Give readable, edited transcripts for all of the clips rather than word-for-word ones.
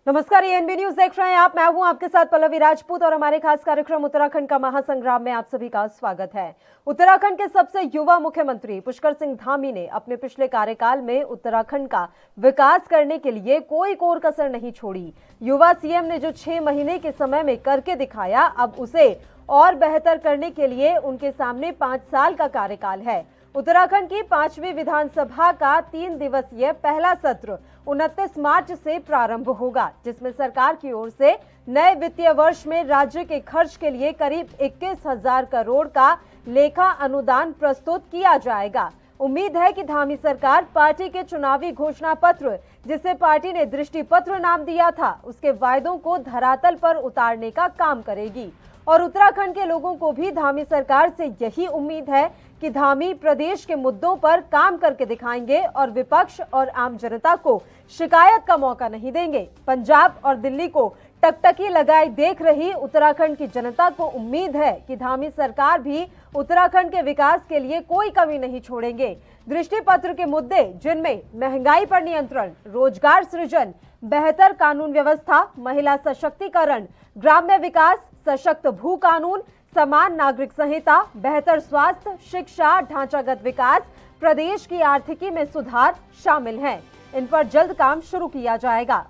नमस्कार, ये NB news देख रहे हैं आप। मैं हूं आपके साथ पल्लवी राजपूत और हमारे खास कार्यक्रम उत्तराखंड का महासंग्राम में आप सभी का स्वागत है। उत्तराखंड के सबसे युवा मुख्यमंत्री पुष्कर सिंह धामी ने अपने पिछले कार्यकाल में उत्तराखंड का विकास करने के लिए कोई कोर कसर नहीं छोड़ी। युवा सीएम ने जो 6 महीने के समय में करके दिखाया, अब उसे और बेहतर करने के लिए उनके सामने 5 साल का कार्यकाल है। उत्तराखंड की 5वीं विधानसभा का 3 दिवसीय पहला सत्र 29 मार्च से प्रारंभ होगा, जिसमें सरकार की ओर से नए वित्तीय वर्ष में राज्य के खर्च के लिए करीब 21,000 करोड़ का लेखा अनुदान प्रस्तुत किया जाएगा। उम्मीद है कि धामी सरकार पार्टी के चुनावी घोषणा पत्र, जिसे पार्टी ने दृष्टि पत्र नाम दिया था, उसके वायदों को धरातल पर उतारने का काम करेगी। और उत्तराखंड के लोगों को भी धामी सरकार से यही उम्मीद है कि धामी प्रदेश के मुद्दों पर काम करके दिखाएंगे और विपक्ष और आम जनता को शिकायत का मौका नहीं देंगे। पंजाब और दिल्ली को टकटकी लगाए देख रही उत्तराखंड की जनता को उम्मीद है कि धामी सरकार भी उत्तराखंड के विकास के लिए कोई कमी नहीं छोड़ेंगे। दृष्टि पत्र के मुद्दे, जिनमें महंगाई पर नियंत्रण, रोजगार सृजन, बेहतर कानून व्यवस्था, महिला सशक्तिकरण, ग्राम्य विकास, सशक्त भू कानून, समान नागरिक संहिता, बेहतर स्वास्थ्य, शिक्षा, ढांचागत विकास, प्रदेश की आर्थिकी में सुधार शामिल हैं। इन पर जल्द काम शुरू किया जाएगा।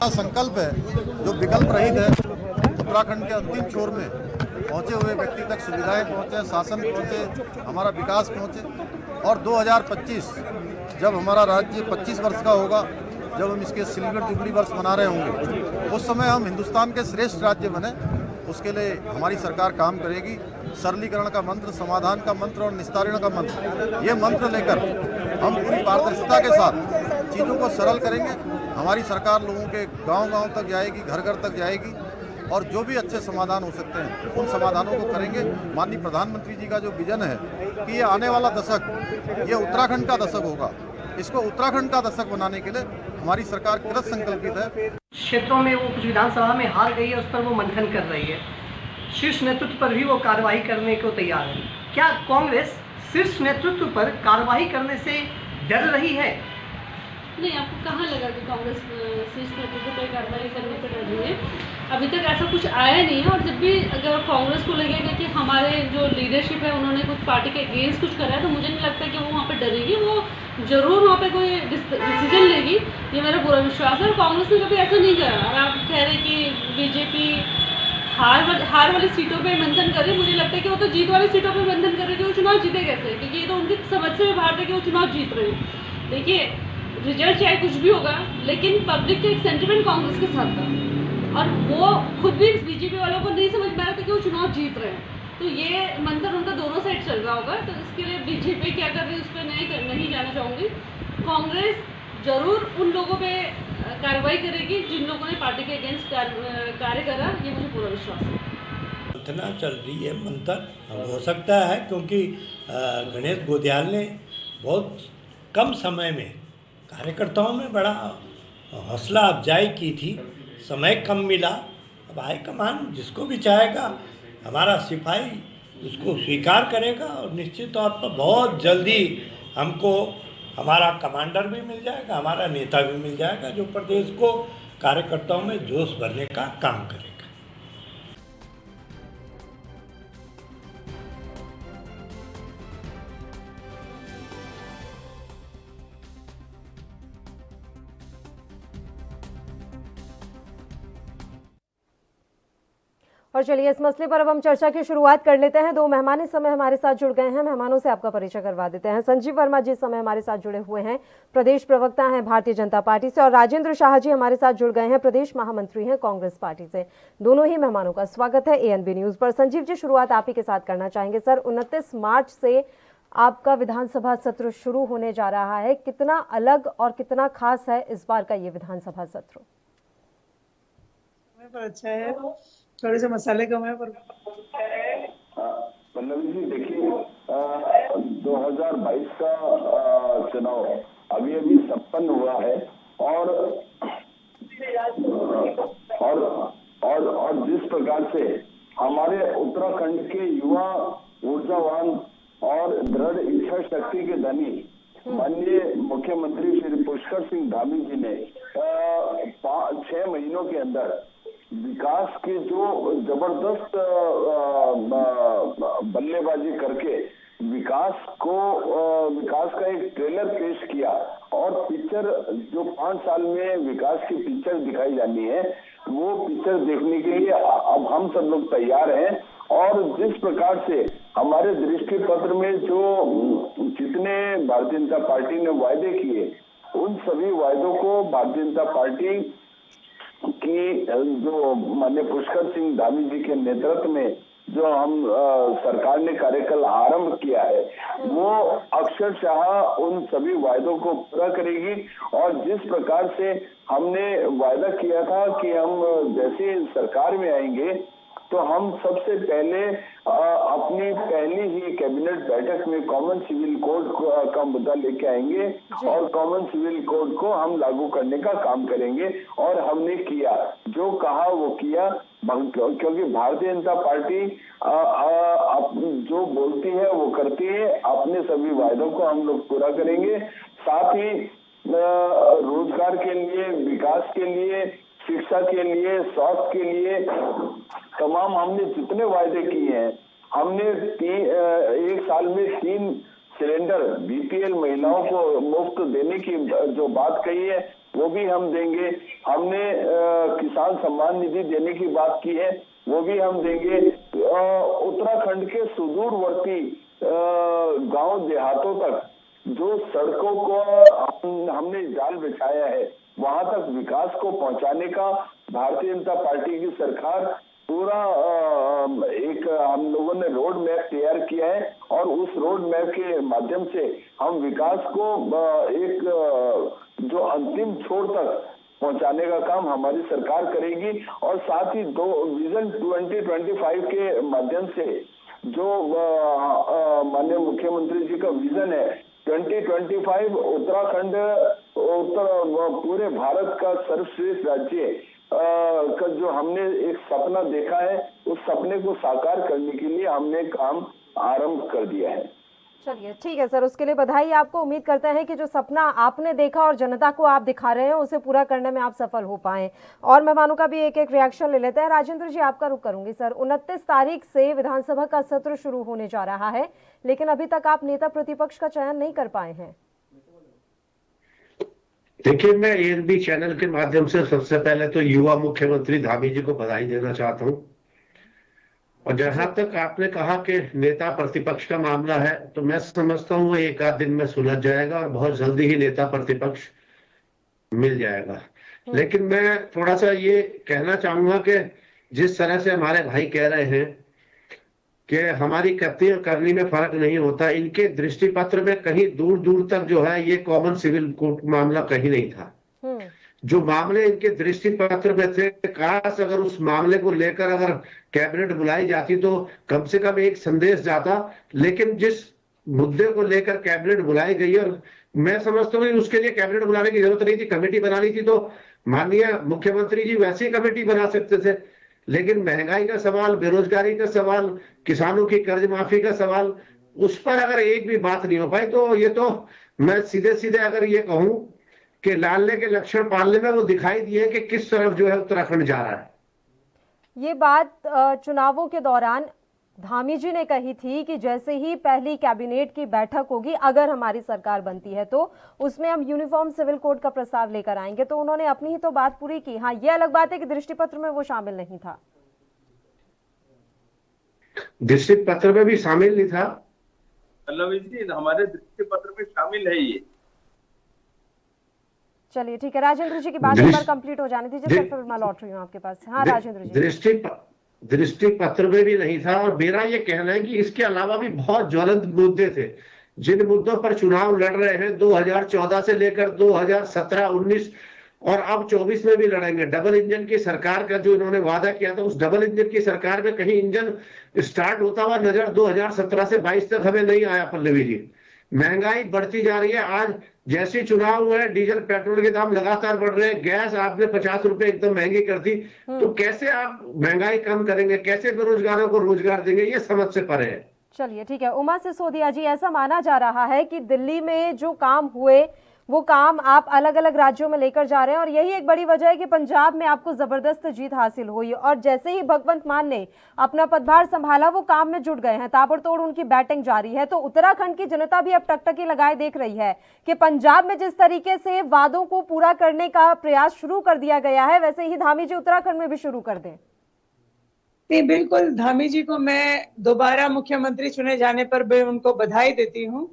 संकल्प है जो विकल्प रहित है। उत्तराखंड के अंतिम छोर में पहुंचे हुए व्यक्ति तक सुविधाएं पहुंचे, शासन पहुंचे, हमारा विकास पहुंचे। और 2025 जब हमारा राज्य 25 वर्ष का होगा, जब हम इसके सिल्वर जुबली वर्ष मना रहे होंगे, उस समय हम हिंदुस्तान के श्रेष्ठ राज्य बने, उसके लिए हमारी सरकार काम करेगी। सरलीकरण का मंत्र, समाधान का मंत्र और निस्तारण का मंत्र, ये मंत्र लेकर हम पूरी पारदर्शिता के साथ चीज़ों को सरल करेंगे। हमारी सरकार लोगों के गांव-गांव तक जाएगी, घर-घर तक जाएगी और जो भी अच्छे समाधान हो सकते हैं उन समाधानों को करेंगे। माननीय प्रधानमंत्री जी का जो विजन है कि ये आने वाला दशक ये उत्तराखंड का दशक होगा, इसको उत्तराखंड का दशक बनाने के लिए हमारी सरकार कृत संकल्पित है। क्षेत्रों में वो कुछ विधानसभा में हार गई है, उस पर वो मंथन कर रही है। शीर्ष नेतृत्व पर भी वो कार्रवाई करने को तैयार है। क्या कांग्रेस शीर्ष नेतृत्व पर कार्रवाई करने से डर रही है? नहीं, आपको कहाँ लगा कि कांग्रेस शीर्ष नेतृत्व पर कार्रवाई करने पर डर रही है? अभी तक ऐसा कुछ आया नहीं है। और जब भी अगर कांग्रेस को लगेगा कि हमारे जो लीडरशिप है उन्होंने कुछ पार्टी के अगेंस्ट कुछ करा है, तो मुझे नहीं लगता कि वो वहाँ पर डरेगी। वो जरूर वहाँ पे कोई डिसीजन लेगी, ये मेरा पूरा विश्वास है। और कांग्रेस ने कभी ऐसा नहीं करा। और आप कह रहे कि बीजेपी हार वाली सीटों पे मंथन कर रही है, मुझे लगता है कि वो तो जीत वाली सीटों पे मंथन कर रही है कि वो चुनाव जीते कैसे, क्योंकि ये तो उनकी समझ से बाहर है कि वो चुनाव जीत रहे हैं। देखिए, रिजल्ट चाहे कुछ भी होगा, लेकिन पब्लिक का एक सेंटिमेंट कांग्रेस के साथ था और वो खुद भी बीजेपी वालों को नहीं समझ में आ रहा था कि वो चुनाव जीत रहे हैं। तो ये मंथन उनका दोनों साइड चल रहा होगा। तो इसके लिए बीजेपी क्या कर रही है उस पर नहीं जाना चाहूँगी। कांग्रेस जरूर उन लोगों पे कार्रवाई करेगी जिन लोगों ने पार्टी के अगेंस्ट कार्य करा, ये मुझे पूरा विश्वास है। मंथना चल रही है, मंथन हो सकता है क्योंकि गणेश गोदियाल ने बहुत कम समय में कार्यकर्ताओं में बड़ा हौसला अफजाई की थी। समय कम मिला। अब हाईकमान जिसको भी चाहेगा, हमारा सिपाही उसको स्वीकार करेगा और निश्चित तौर पर बहुत जल्दी हमको हमारा कमांडर भी मिल जाएगा, हमारा नेता भी मिल जाएगा, जो प्रदेश को कार्यकर्ताओं में जोश भरने का काम करेगा। और चलिए, इस मसले पर अब हम चर्चा की शुरुआत कर लेते हैं। 2 मेहमान इस समय हमारे साथ जुड़ गए हैं। मेहमानों से आपका परिचय करवा देते हैं। संजीव वर्मा जी इस समय हमारे साथ जुड़े हुए हैं, प्रदेश प्रवक्ता हैं भारतीय जनता पार्टी से, और राजेंद्र शाह जी हमारे साथ जुड़ गए हैं, प्रदेश महामंत्री हैं कांग्रेस पार्टी से। दोनों ही मेहमानों का स्वागत है एएनबी न्यूज पर। संजीव जी, शुरुआत आप ही के साथ करना चाहेंगे। सर, 29 मार्च से आपका विधानसभा सत्र शुरू होने जा रहा है। कितना अलग और कितना खास है इस बार का ये विधानसभा सत्र? अच्छा है, थोड़े से मसाले कम है पर पल्लवी जी देखिए, 2022 का चुनाव अभी अभी संपन्न हुआ है और जिस प्रकार से हमारे उत्तराखंड के युवा ऊर्जावान और दृढ़ इच्छा शक्ति के धनी माननीय मुख्यमंत्री श्री पुष्कर सिंह धामी जी ने 6 महीनों के अंदर विकास की जो जबरदस्त बल्लेबाजी करके विकास का एक ट्रेलर पेश किया और पिक्चर जो 5 साल में विकास की पिक्चर दिखाई जानी है, वो पिक्चर देखने के लिए अब हम सब लोग तैयार हैं। और जिस प्रकार से हमारे दृष्टि पत्र में जो जितने भारतीय जनता पार्टी ने वायदे किए, उन सभी वायदों को भारतीय जनता पार्टी की जो माननीय पुष्कर सिंह धामी जी के नेतृत्व में जो हम सरकार ने कार्यकाल आरंभ किया है, वो अक्षरशः उन सभी वायदों को पूरा करेगी। और जिस प्रकार से हमने वायदा किया था कि हम जैसे सरकार में आएंगे तो हम सबसे पहले अपनी पहली ही कैबिनेट बैठक में कॉमन सिविल कोड का मुद्दा लेके आएंगे और कॉमन सिविल कोड को हम लागू करने का काम करेंगे। और हमने किया, जो कहा वो किया, क्योंकि भारतीय जनता पार्टी जो बोलती है वो करती है। अपने सभी वायदों को हम लोग पूरा करेंगे। साथ ही रोजगार के लिए, विकास के लिए, शिक्षा के लिए, स्वास्थ्य के लिए तमाम हमने जितने वायदे किए हैं, हमने 1 साल में 3 सिलेंडर बीपीएल महिलाओं को मुफ्त देने की जो बात कही है वो भी हम देंगे। हमने किसान सम्मान निधि देने की बात की है, वो भी हम देंगे। उत्तराखंड के सुदूरवर्ती गांव देहातों तक जो सड़कों को हमने जाल बिछाया है, वहां तक विकास को पहुंचाने का भारतीय जनता पार्टी की सरकार पूरा एक हम लोगों ने रोड मैप तैयार किया है। और उस रोड मैप के माध्यम से हम विकास को एक जो अंतिम छोर तक पहुंचाने का काम हमारी सरकार करेगी। और साथ ही विजन 2025 के माध्यम से जो माननीय मुख्यमंत्री जी का विजन है 2025, उत्तराखंड पूरे भारत का सर्वश्रेष्ठ राज्य का जो हमने एक सपना देखा है, उस सपने को साकार करने के लिए हमने काम आरंभ कर दिया है। चलिए ठीक है सर, उसके लिए बधाई आपको। उम्मीद करते हैं कि जो सपना आपने देखा और जनता को आप दिखा रहे हैं उसे पूरा करने में आप सफल हो पाएं। और मेहमानों का भी एक रिएक्शन ले लेते हैं। राजेंद्र जी, आपका रुख करूंगी सर। 29 तारीख से विधानसभा का सत्र शुरू होने जा रहा है, लेकिन अभी तक आप नेता प्रतिपक्ष का चयन नहीं कर पाए हैं। देखिए, मैं ANB चैनल के माध्यम से सबसे पहले तो युवा मुख्यमंत्री धामी जी को बधाई देना चाहता हूं। और जहां तक आपने कहा कि नेता प्रतिपक्ष का मामला है, तो मैं समझता हूं वो 1 आध दिन में सुलझ जाएगा और बहुत जल्दी ही नेता प्रतिपक्ष मिल जाएगा। लेकिन मैं थोड़ा सा ये कहना चाहूंगा कि जिस तरह से हमारे भाई कह रहे हैं कि हमारी करनी और करनी में फर्क नहीं होता, इनके दृष्टि पत्र में कहीं दूर दूर तक जो है ये कॉमन सिविल कोड मामला कहीं नहीं था। जो मामले इनके दृष्टि पत्र में थे, काश अगर उस मामले को लेकर अगर कैबिनेट बुलाई जाती तो कम से कम एक संदेश जाता। लेकिन जिस मुद्दे को लेकर कैबिनेट बुलाई गई, और मैं समझता हूँ उसके लिए कैबिनेट बुलाने की जरूरत नहीं थी, कमेटी बनानी थी तो माननीय मुख्यमंत्री जी वैसे ही कमेटी बना सकते थे। लेकिन महंगाई का सवाल, बेरोजगारी का सवाल, किसानों की कर्ज माफी का सवाल, उस पर अगर एक भी बात नहीं हो पाई तो ये तो मैं सीधे सीधे अगर ये कहूं कि लालने के लक्षण पालने में वो दिखाई दिए कि किस तरफ जो है उत्तराखंड जा रहा है। ये बात चुनावों के दौरान धामी जी ने कही थी कि जैसे ही पहली कैबिनेट की बैठक होगी, अगर हमारी सरकार बनती है तो उसमें हम यूनिफॉर्म सिविल कोड का प्रस्ताव लेकर आएंगे। तो उन्होंने अपनी ही तो बात पूरी की। हाँ, ये अलग बात है कि दृष्टि पत्र में वो शामिल नहीं था। दृष्टि पत्र में भी शामिल नहीं था, हमारे दृष्टि पत्र में शामिल है ये। चलिए ठीक है, राजेंद्र जी की बात एक बार कंप्लीट हो जाने दीजिए, फिर मैं लौट रही हूँ आपके पास। हाँ राजेंद्र जी, दृष्टि पत्र में भी नहीं था। और मेरा ये कहना है कि इसके अलावा भी बहुत ज्वलंत मुद्दे थे जिन मुद्दों पर चुनाव लड़ रहे हैं 2014 से लेकर 2017, 19 और अब 24 में भी लड़ेंगे। डबल इंजन की सरकार का जो इन्होंने वादा किया था, उस डबल इंजन की सरकार में कहीं इंजन स्टार्ट होता हुआ नजर 2017 से 22 तक हमें नहीं आया। पल्लवी जी, महंगाई बढ़ती जा रही है। आज जैसे चुनाव हुए, डीजल पेट्रोल के दाम लगातार बढ़ रहे हैं, गैस आपने 50 रुपए एकदम महंगी कर दी, तो कैसे आप महंगाई कम करेंगे, कैसे बेरोजगारों को रोजगार देंगे, ये समझ से परे है। चलिए ठीक है। उमा सिसोदिया जी, ऐसा माना जा रहा है कि दिल्ली में जो काम हुए वो काम आप अलग अलग राज्यों में लेकर जा रहे हैं और यही एक बड़ी वजह है कि पंजाब में आपको जबरदस्त जीत हासिल हुई और जैसे ही भगवंत मान ने अपना पदभार संभाला वो काम में जुट गए हैं, ताबड़तोड़ उनकी बैटिंग जारी है। तो उत्तराखंड की जनता भी अब टकटकी लगाए देख रही है कि पंजाब में जिस तरीके से वादों को पूरा करने का प्रयास शुरू कर दिया गया है वैसे ही धामी जी उत्तराखंड में भी शुरू कर दें। नहीं, बिल्कुल, धामी जी को मैं दोबारा मुख्यमंत्री चुने जाने पर भी उनको बधाई देती हूँ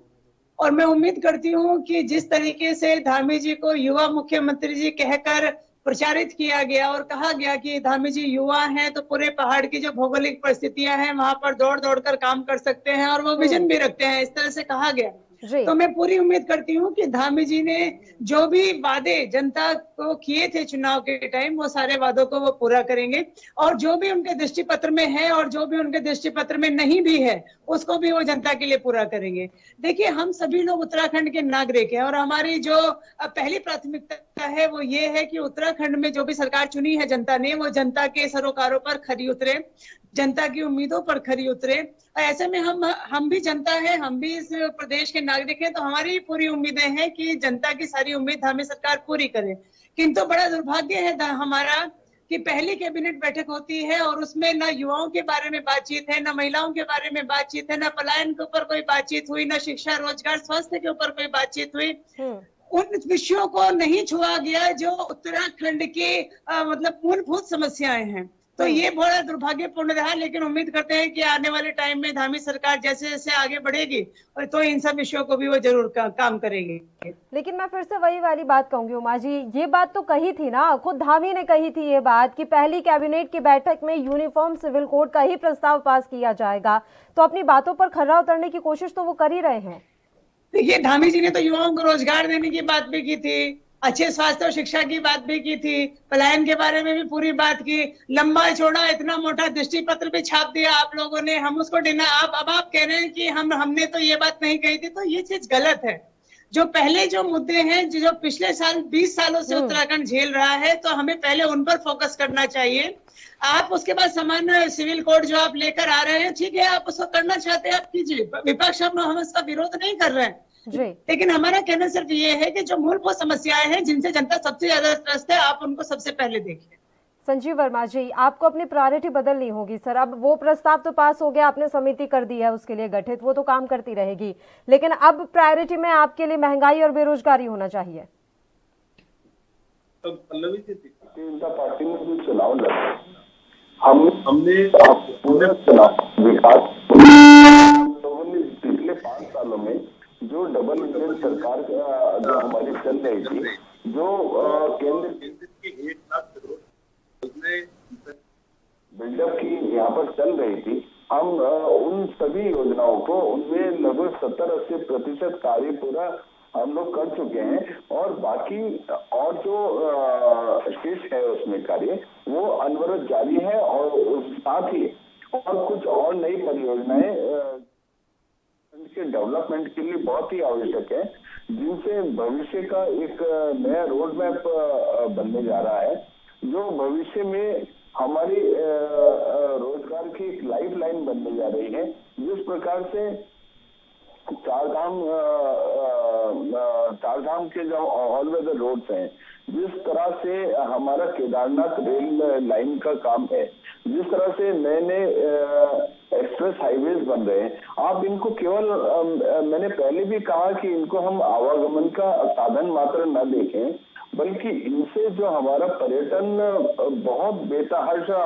और मैं उम्मीद करती हूँ कि जिस तरीके से धामी जी को युवा मुख्यमंत्री जी कहकर प्रचारित किया गया और कहा गया कि धामी जी युवा हैं तो पूरे पहाड़ की जो भौगोलिक परिस्थितियां हैं वहां पर दौड़ दौड़ कर काम कर सकते हैं और वो विजन भी रखते हैं, इस तरह से कहा गया। तो मैं पूरी उम्मीद करती हूँ कि धामी जी ने जो भी वादे जनता को किए थे चुनाव के टाइम वो सारे वादों को वो पूरा करेंगे और जो भी उनके दृष्टि पत्र में है और जो भी उनके दृष्टि पत्र में नहीं भी है उसको भी वो जनता के लिए पूरा करेंगे। देखिए, हम सभी लोग उत्तराखंड के नागरिक हैं और हमारी जो पहली प्राथमिकता है वो ये है कि उत्तराखंड में जो भी सरकार चुनी है जनता ने वो जनता के सरोकारों पर खरी उतरे, जनता की उम्मीदों पर खरी उतरे। ऐसे में हम भी जनता है, हम भी इस प्रदेश के नागरिक हैं, तो हमारी पूरी उम्मीदें हैं कि जनता की सारी उम्मीद हमें सरकार पूरी करे। किंतु बड़ा दुर्भाग्य है हमारा कि पहली कैबिनेट बैठक होती है और उसमें न युवाओं के बारे में बातचीत है, न महिलाओं के बारे में बातचीत है, न पलायन के ऊपर कोई बातचीत हुई, न शिक्षा, रोजगार, स्वास्थ्य के ऊपर कोई बातचीत हुई। उन विषयों को नहीं छुआ गया जो उत्तराखंड के मतलब मूलभूत समस्याएं हैं। तो ये बड़ा दुर्भाग्यपूर्ण रहा, लेकिन उम्मीद करते हैं कि आने वाले टाइम में धामी सरकार जैसे जैसे आगे बढ़ेगी और तो इन सब विषयों को भी वो जरूर काम करेगी। लेकिन मैं फिर से वही वाली बात कहूंगी उमा जी, ये बात तो कही थी ना, खुद धामी ने कही थी ये बात कि पहली कैबिनेट की बैठक में यूनिफॉर्म सिविल कोड का ही प्रस्ताव पास किया जाएगा। तो अपनी बातों पर खरा उतरने की कोशिश तो वो कर ही रहे हैं। देखिए, धामी जी ने तो युवाओं को रोजगार देने की बात भी की थी, अच्छे स्वास्थ्य और शिक्षा की बात भी की थी, पलायन के बारे में भी पूरी बात की, लंबा चौड़ा इतना मोटा दृष्टि पत्र भी छाप दिया आप लोगों ने, हम उसको अब आप कह रहे हैं कि हमने तो ये बात नहीं कही थी। तो ये चीज गलत है। जो पहले जो मुद्दे हैं जो पिछले साल 20 सालों से उत्तराखंड झेल रहा है तो हमें पहले उन पर फोकस करना चाहिए। आप उसके बाद सामान्य सिविल कोड जो आप लेकर आ रहे हैं, ठीक है, आप उसको करना चाहते हैं आप कीजिए, विपक्ष हम इसका विरोध नहीं कर रहे हैं जी। लेकिन हमारा कहना सिर्फ ये है कि जो मूलभूत समस्याएं हैं जिनसे जनता सबसे ज्यादा त्रस्त है, आप उनको सबसे पहले देखिए। संजीव वर्मा जी, आपको अपनी प्रायोरिटी बदलनी होगी सर। अब वो प्रस्ताव तो पास हो गया, आपने समिति कर दी है उसके लिए गठित, वो तो काम करती रहेगी, लेकिन अब प्रायोरिटी में आपके लिए महंगाई और बेरोजगारी होना चाहिए। तो पल्लवी जी, जनता पार्टी में जो चुनाव लड़ा, हमने पूरे चुनाव विकास लोगों ने पिछले 5 सालों में जो डबल इंजन सरकार जो हमारी चल रही थी, जो केंद्र की 1 लाख करोड़ उसमें बिल्डअप की यहाँ पर चल रही थी, हम उन सभी योजनाओं को उनमें लगभग 70-80% कार्य पूरा हम लोग कर चुके हैं और बाकी और जो शेष है उसमें कार्य वो अनवरत जारी है और साथ ही और कुछ और नई परियोजनाएं के डेवलपमेंट के लिए बहुत ही आवश्यक है, जिनसे भविष्य का एक नया रोड मैप बनने जा रहा है, जो भविष्य में हमारी रोजगार की एक लाइफ लाइन बनने जा रही है। जिस प्रकार से चारधाम के जो ऑल वेदर रोड्स हैं, जिस तरह से हमारा केदारनाथ रेल लाइन का काम है, जिस तरह से नए नए एक्सप्रेस हाईवेज बन रहे हैं, आप इनको केवल मैंने पहले भी कहा कि इनको हम आवागमन का साधन मात्र न देखें, बल्कि इनसे जो हमारा पर्यटन बहुत बेतहाशा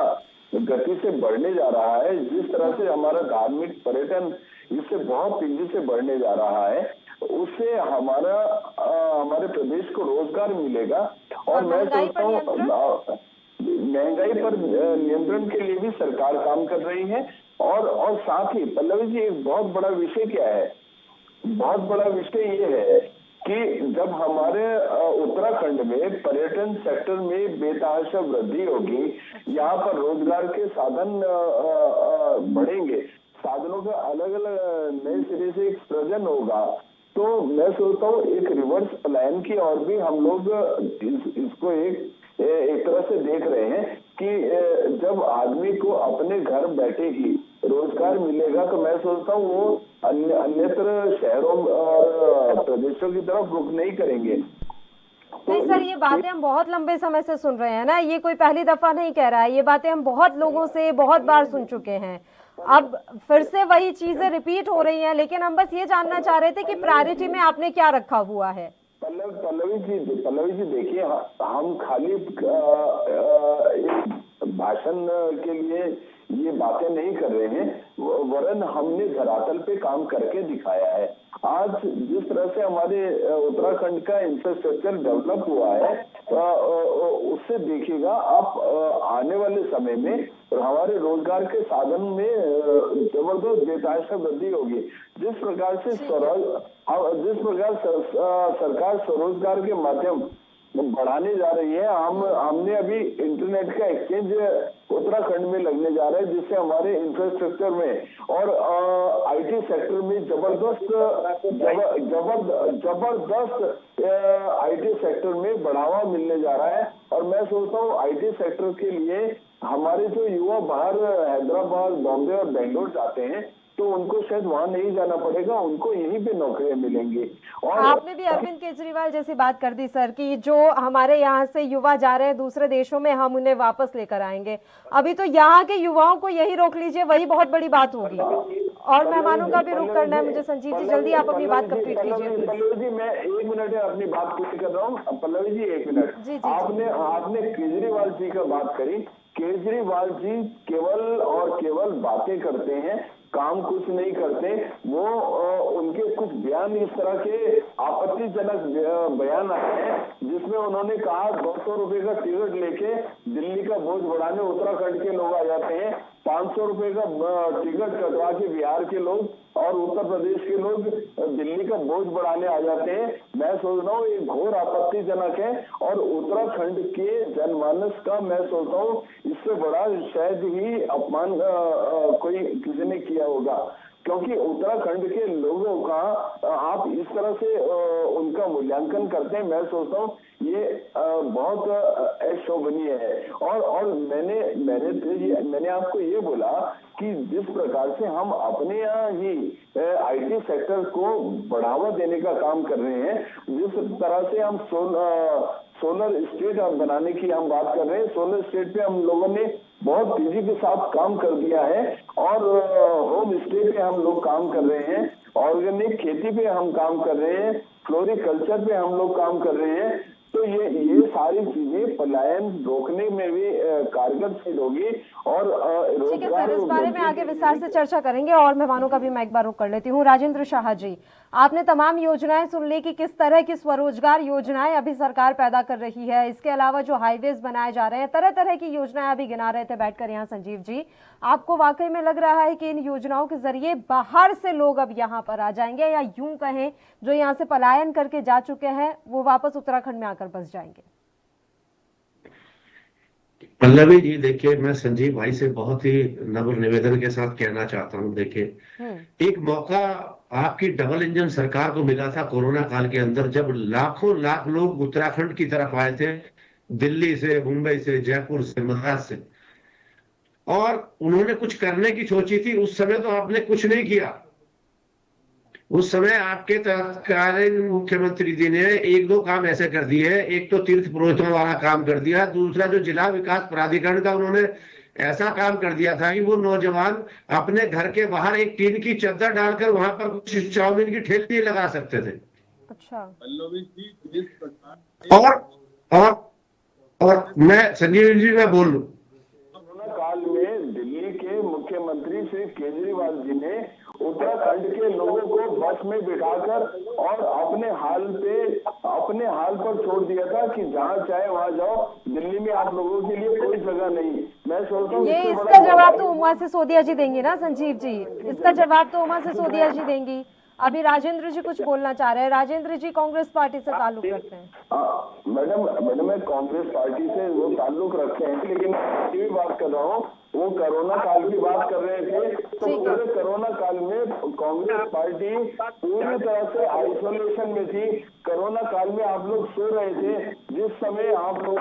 गति से बढ़ने जा रहा है, जिस तरह से हमारा धार्मिक पर्यटन इससे बहुत तेजी से बढ़ने जा रहा है, उससे हमारे प्रदेश को रोजगार मिलेगा और मैं सोचता हूँ महंगाई पर नियंत्रण के लिए भी सरकार काम कर रही है। और साथ ही पल्लवी जी, एक बहुत बड़ा विषय क्या है, बहुत बड़ा विषय ये है कि जब हमारे उत्तराखंड में पर्यटन सेक्टर में बेतहाशा वृद्धि होगी, यहाँ पर रोजगार के साधन बढ़ेंगे, साधनों का अलग अलग नए सिरे से एक सृजन होगा, तो मैं सोचता हूँ एक रिवर्स पलायन की और भी हम लोग इसको एक तरह से देख रहे हैं कि जब आदमी को अपने घर बैठे ही रोजगार मिलेगा तो मैं सोचता हूँ वो अन्यत्र शहरों और प्रदेशों की तरफ रुख नहीं करेंगे। नहीं सर, ये बातें हम बहुत लंबे समय से सुन रहे हैं ना, ये कोई पहली दफा नहीं कह रहा है, ये बातें हम बहुत लोगों से बहुत बार सुन चुके हैं। अब फिर से वही चीजें रिपीट हो रही हैं, लेकिन हम बस ये जानना चाह रहे थे कि प्रायोरिटी में आपने क्या रखा हुआ है। पल्लवी जी देखिए, हम खाली भाषण के लिए ये बातें नहीं कर रहे हैं, वरन हमने धरातल पे काम करके दिखाया है। आज जिस तरह से हमारे उत्तराखंड का इंफ्रास्ट्रक्चर डेवलप हुआ है, उससे देखिएगा आप आने वाले समय में हमारे रोजगार के साधन में जबरदस्त बेतहाशा वृद्धि होगी। जिस प्रकार सरकार स्वरोजगार के माध्यम बढ़ाने जा रही है, हमने अभी इंटरनेट का एक्सचेंज उत्तराखंड में लगने जा रहा है, जिससे हमारे इंफ्रास्ट्रक्चर में और आईटी सेक्टर में जबरदस्त आईटी सेक्टर में बढ़ावा मिलने जा रहा है। और मैं सोचता हूँ आईटी सेक्टर के लिए हमारे जो युवा बाहर हैदराबाद, बॉम्बे और बेंगलोर जाते हैं, तो उनको शायद वहाँ नहीं जाना पड़ेगा, उनको यहीं पे नौकरियां मिलेंगी। और आपने भी अरविंद केजरीवाल जैसी बात कर दी सर कि जो हमारे यहाँ से युवा जा रहे हैं दूसरे देशों में, हम उन्हें वापस लेकर आएंगे। अभी तो यहाँ के युवाओं को यही रोक लीजिए, वही बहुत बड़ी बात होगी। और मेहमानों का भी रुख करना है मुझे। संजीव जी जल्दी आप अपनी बात कंप्लीट कीजिए। पल्लवी जी मैं 1 मिनट है अपनी बात पूरी कर रहा हूँ। पल्लवी जी 1 मिनट। आपने केजरीवाल जी का बात करी। केजरीवाल जी केवल और केवल बातें करते हैं, काम कुछ नहीं करते। वो उनके कुछ बयान इस तरह के आपत्तिजनक बयान आए हैं, जिसमें उन्होंने कहा 200 रुपए का टिकट लेके दिल्ली का बोझ बढ़ाने उत्तराखंड के लोग आ जाते हैं, 500 रुपए का टिकट कटवा के बिहार के लोग और उत्तर प्रदेश के लोग दिल्ली का बोझ बढ़ाने आ जाते हैं। मैं सोच रहा हूँ ये घोर आपत्तिजनक है और उत्तराखंड के जनमानस का मैं सोचता हूँ इससे बड़ा शायद ही अपमान कोई किसी ने किया होगा, क्योंकि उत्तराखंड के लोगों का आप इस तरह से उनका मूल्यांकन करते हैं। मैं सोचता हूँ ये बहुत अशोभनीय है। और मैंने आपको ये बोला कि जिस प्रकार से हम अपने यहाँ ही आईटी सेक्टर को बढ़ावा देने का काम कर रहे हैं, जिस तरह से हम सोलर स्टेट बनाने की हम बात कर रहे हैं, सोलर स्टेट पे हम लोगों ने बहुत तेजी के साथ काम कर दिया है और होम स्टे पे हम लोग काम कर रहे हैं, ऑर्गेनिक खेती पे हम काम कर रहे हैं, फ्लोरिकल्चर पे हम लोग काम कर रहे हैं। तो ये सारी चीजें पलायन रोकने में भी कारगर सिद्ध होगी। और ठीक है सर, इस बारे में आगे विस्तार से चर्चा करेंगे। और मेहमानों का भी मैं एक बार रुक कर लेती हूँ। राजेंद्र शाह जी, आपने तमाम योजनाएं सुन ली कि किस तरह की स्वरोजगार योजनाएं अभी सरकार पैदा कर रही है। इसके अलावा जो हाईवेज बनाए जा रहे हैं, तरह तरह की योजनाएं अभी गिना रहे थे बैठकर यहाँ संजीव जी। आपको वाकई में लग रहा है कि इन योजनाओं के जरिए बाहर से लोग अब यहाँ पर आ जाएंगे, या यूं कहें जो यहाँ से पलायन करके जा चुके हैं वो वापस उत्तराखंड में आकर बस जाएंगे? पल्लवी जी देखिए, मैं संजीव भाई से बहुत ही नम्र निवेदन के साथ कहना चाहता हूँ। देखिए, एक मौका आपकी डबल इंजन सरकार को मिला था कोरोना काल के अंदर, जब लाखों लाख लोग उत्तराखंड की तरफ आए थे, दिल्ली से, मुंबई से, जयपुर से, मद्रास से, और उन्होंने कुछ करने की सोची थी। उस समय तो आपने कुछ नहीं किया। उस समय आपके तत्कालीन मुख्यमंत्री जी ने 1-2 काम ऐसे कर दिए। एक तो तीर्थ पुरोहितों वाला काम कर दिया, दूसरा जो जिला विकास प्राधिकरण का उन्होंने ऐसा काम कर दिया था कि वो नौजवान अपने घर के बाहर एक टीन की चद्दर डालकर वहां पर कुछ चाउमीन की ठेली लगा सकते थे। अच्छा। और मैं संजीव जी मैं बोल लूं, कोरोना काल में दिल्ली के मुख्यमंत्री श्री केजरीवाल जी ने उत्तराखंड के लोगों को बस में बिठाकर और अपने हाल पर छोड़ दिया था कि जहाँ चाहे वहाँ जाओ, दिल्ली में आप लोगों के लिए कोई जगह नहीं। मैं सोचता हूँ ये इसका जवाब तो उमा सिसोदिया जी देंगी ना संजीव जी, इसका जवाब तो उमा सिसोदिया जी देंगी। अभी राजेंद्र जी कुछ बोलना चाह रहे हैं। राजेंद्र जी कांग्रेस पार्टी से ताल्लुक रखते हैं। मैडम मैं कांग्रेस पार्टी से वो ताल्लुक रखते हैं, लेकिन मैं बात कर रहा हूँ वो कोरोना काल की बात कर रहे थे, तो पूरे कोरोना काल में कांग्रेस पार्टी पूरी तरह से आइसोलेशन में थी। कोरोना काल में आप लोग सो रहे थे, जिस समय आप लोग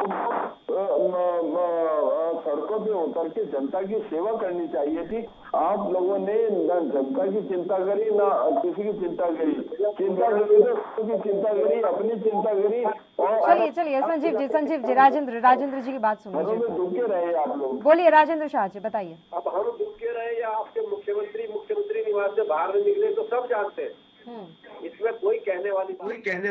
सड़कों पे उतर के जनता की सेवा करनी चाहिए थी। आप लोगों ने न जनता की चिंता करी, ना किसी की चिंता करी। चिंता करी तो की चिंता करी, अपनी चिंता करी। और चलिए संजीव जी राजेंद्र जी की बात सुन लीजिए। दुखे रहे आप लोग। बोलिए राजेंद्र शाह जी, बताइए। अब हम दुखे रहे या आपके मुख्यमंत्री निवास से बाहर नहीं निकले तो सब जानते हैं, इसमें कोई कहने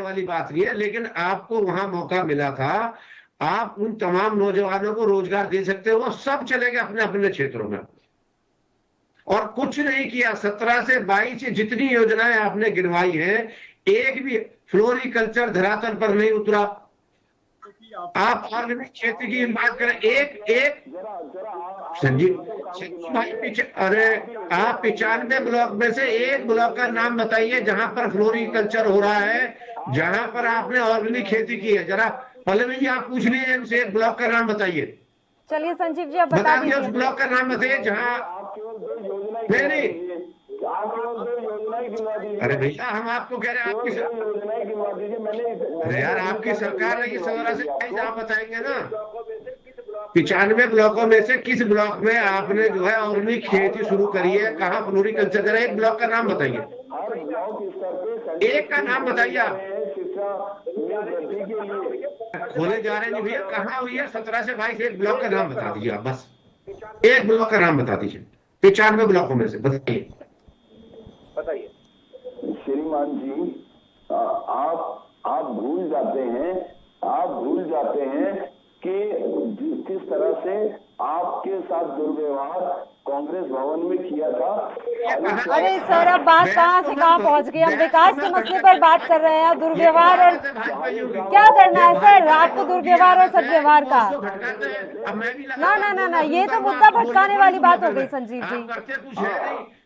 वाली बात नहीं है। लेकिन आपको वहां मौका मिला था, आप उन तमाम नौजवानों को रोजगार दे सकते हो, वो सब चले गए अपने अपने क्षेत्रों में और कुछ नहीं किया। 17 से 22 जितनी योजनाएं आपने गिनवाई है, एक भी फ्लोरिकल्चर धरातल पर नहीं उतरा। आप ऑर्गेनिक क्षेत्र की बात करें, एक संजीव भाई अरे आप 95 ब्लॉक में से एक ब्लॉक का नाम बताइए जहां पर फ्लोरिकल्चर हो रहा है, जहां पर आपने ऑर्गेनिक खेती की है। जरा पल्लवी जी आप पूछ लीजिए इनसे, एक ब्लॉक का नाम बताइए। चलिए संजीव जी आप बता दीजिए उस ब्लॉक का नाम बताइए जहाँ नहीं अरे भैया हम आपको कह रहे हैं आपकी अरे यार आपकी सरकार है, 17 से आप बताएंगे ना 95 ब्लॉकों में से किस ब्लॉक में आपने जो है ऑर्गेनिक खेती शुरू करी है, कहाँ फ्लोरिकल्चर करा है, एक ब्लॉक का नाम बताइए, एक का नाम बताइए आप। खोले जा रहे नहीं भैया, कहाँ हुई है 17 से 22, एक ब्लॉक का नाम बता दीजिए आप, बस एक ब्लॉक का नाम बता दीजिए 95 ब्लॉकों में से, बताइए। श्रीमान जी आप भूल जाते हैं कि किस तरह से आपके साथ दुर्व्यवहार कांग्रेस भवन में किया था। अरे सर अब बात कहाँ से कहाँ पहुँच गई, हम विकास के मसले पर बात कर रहे हैं, दुर्व्यवहार और क्या करना है सर आपको दुर्व्यवहार और सद्व्यवहार का? ना ये तो मुद्दा भटकाने वाली बात हो गई संजीव जी।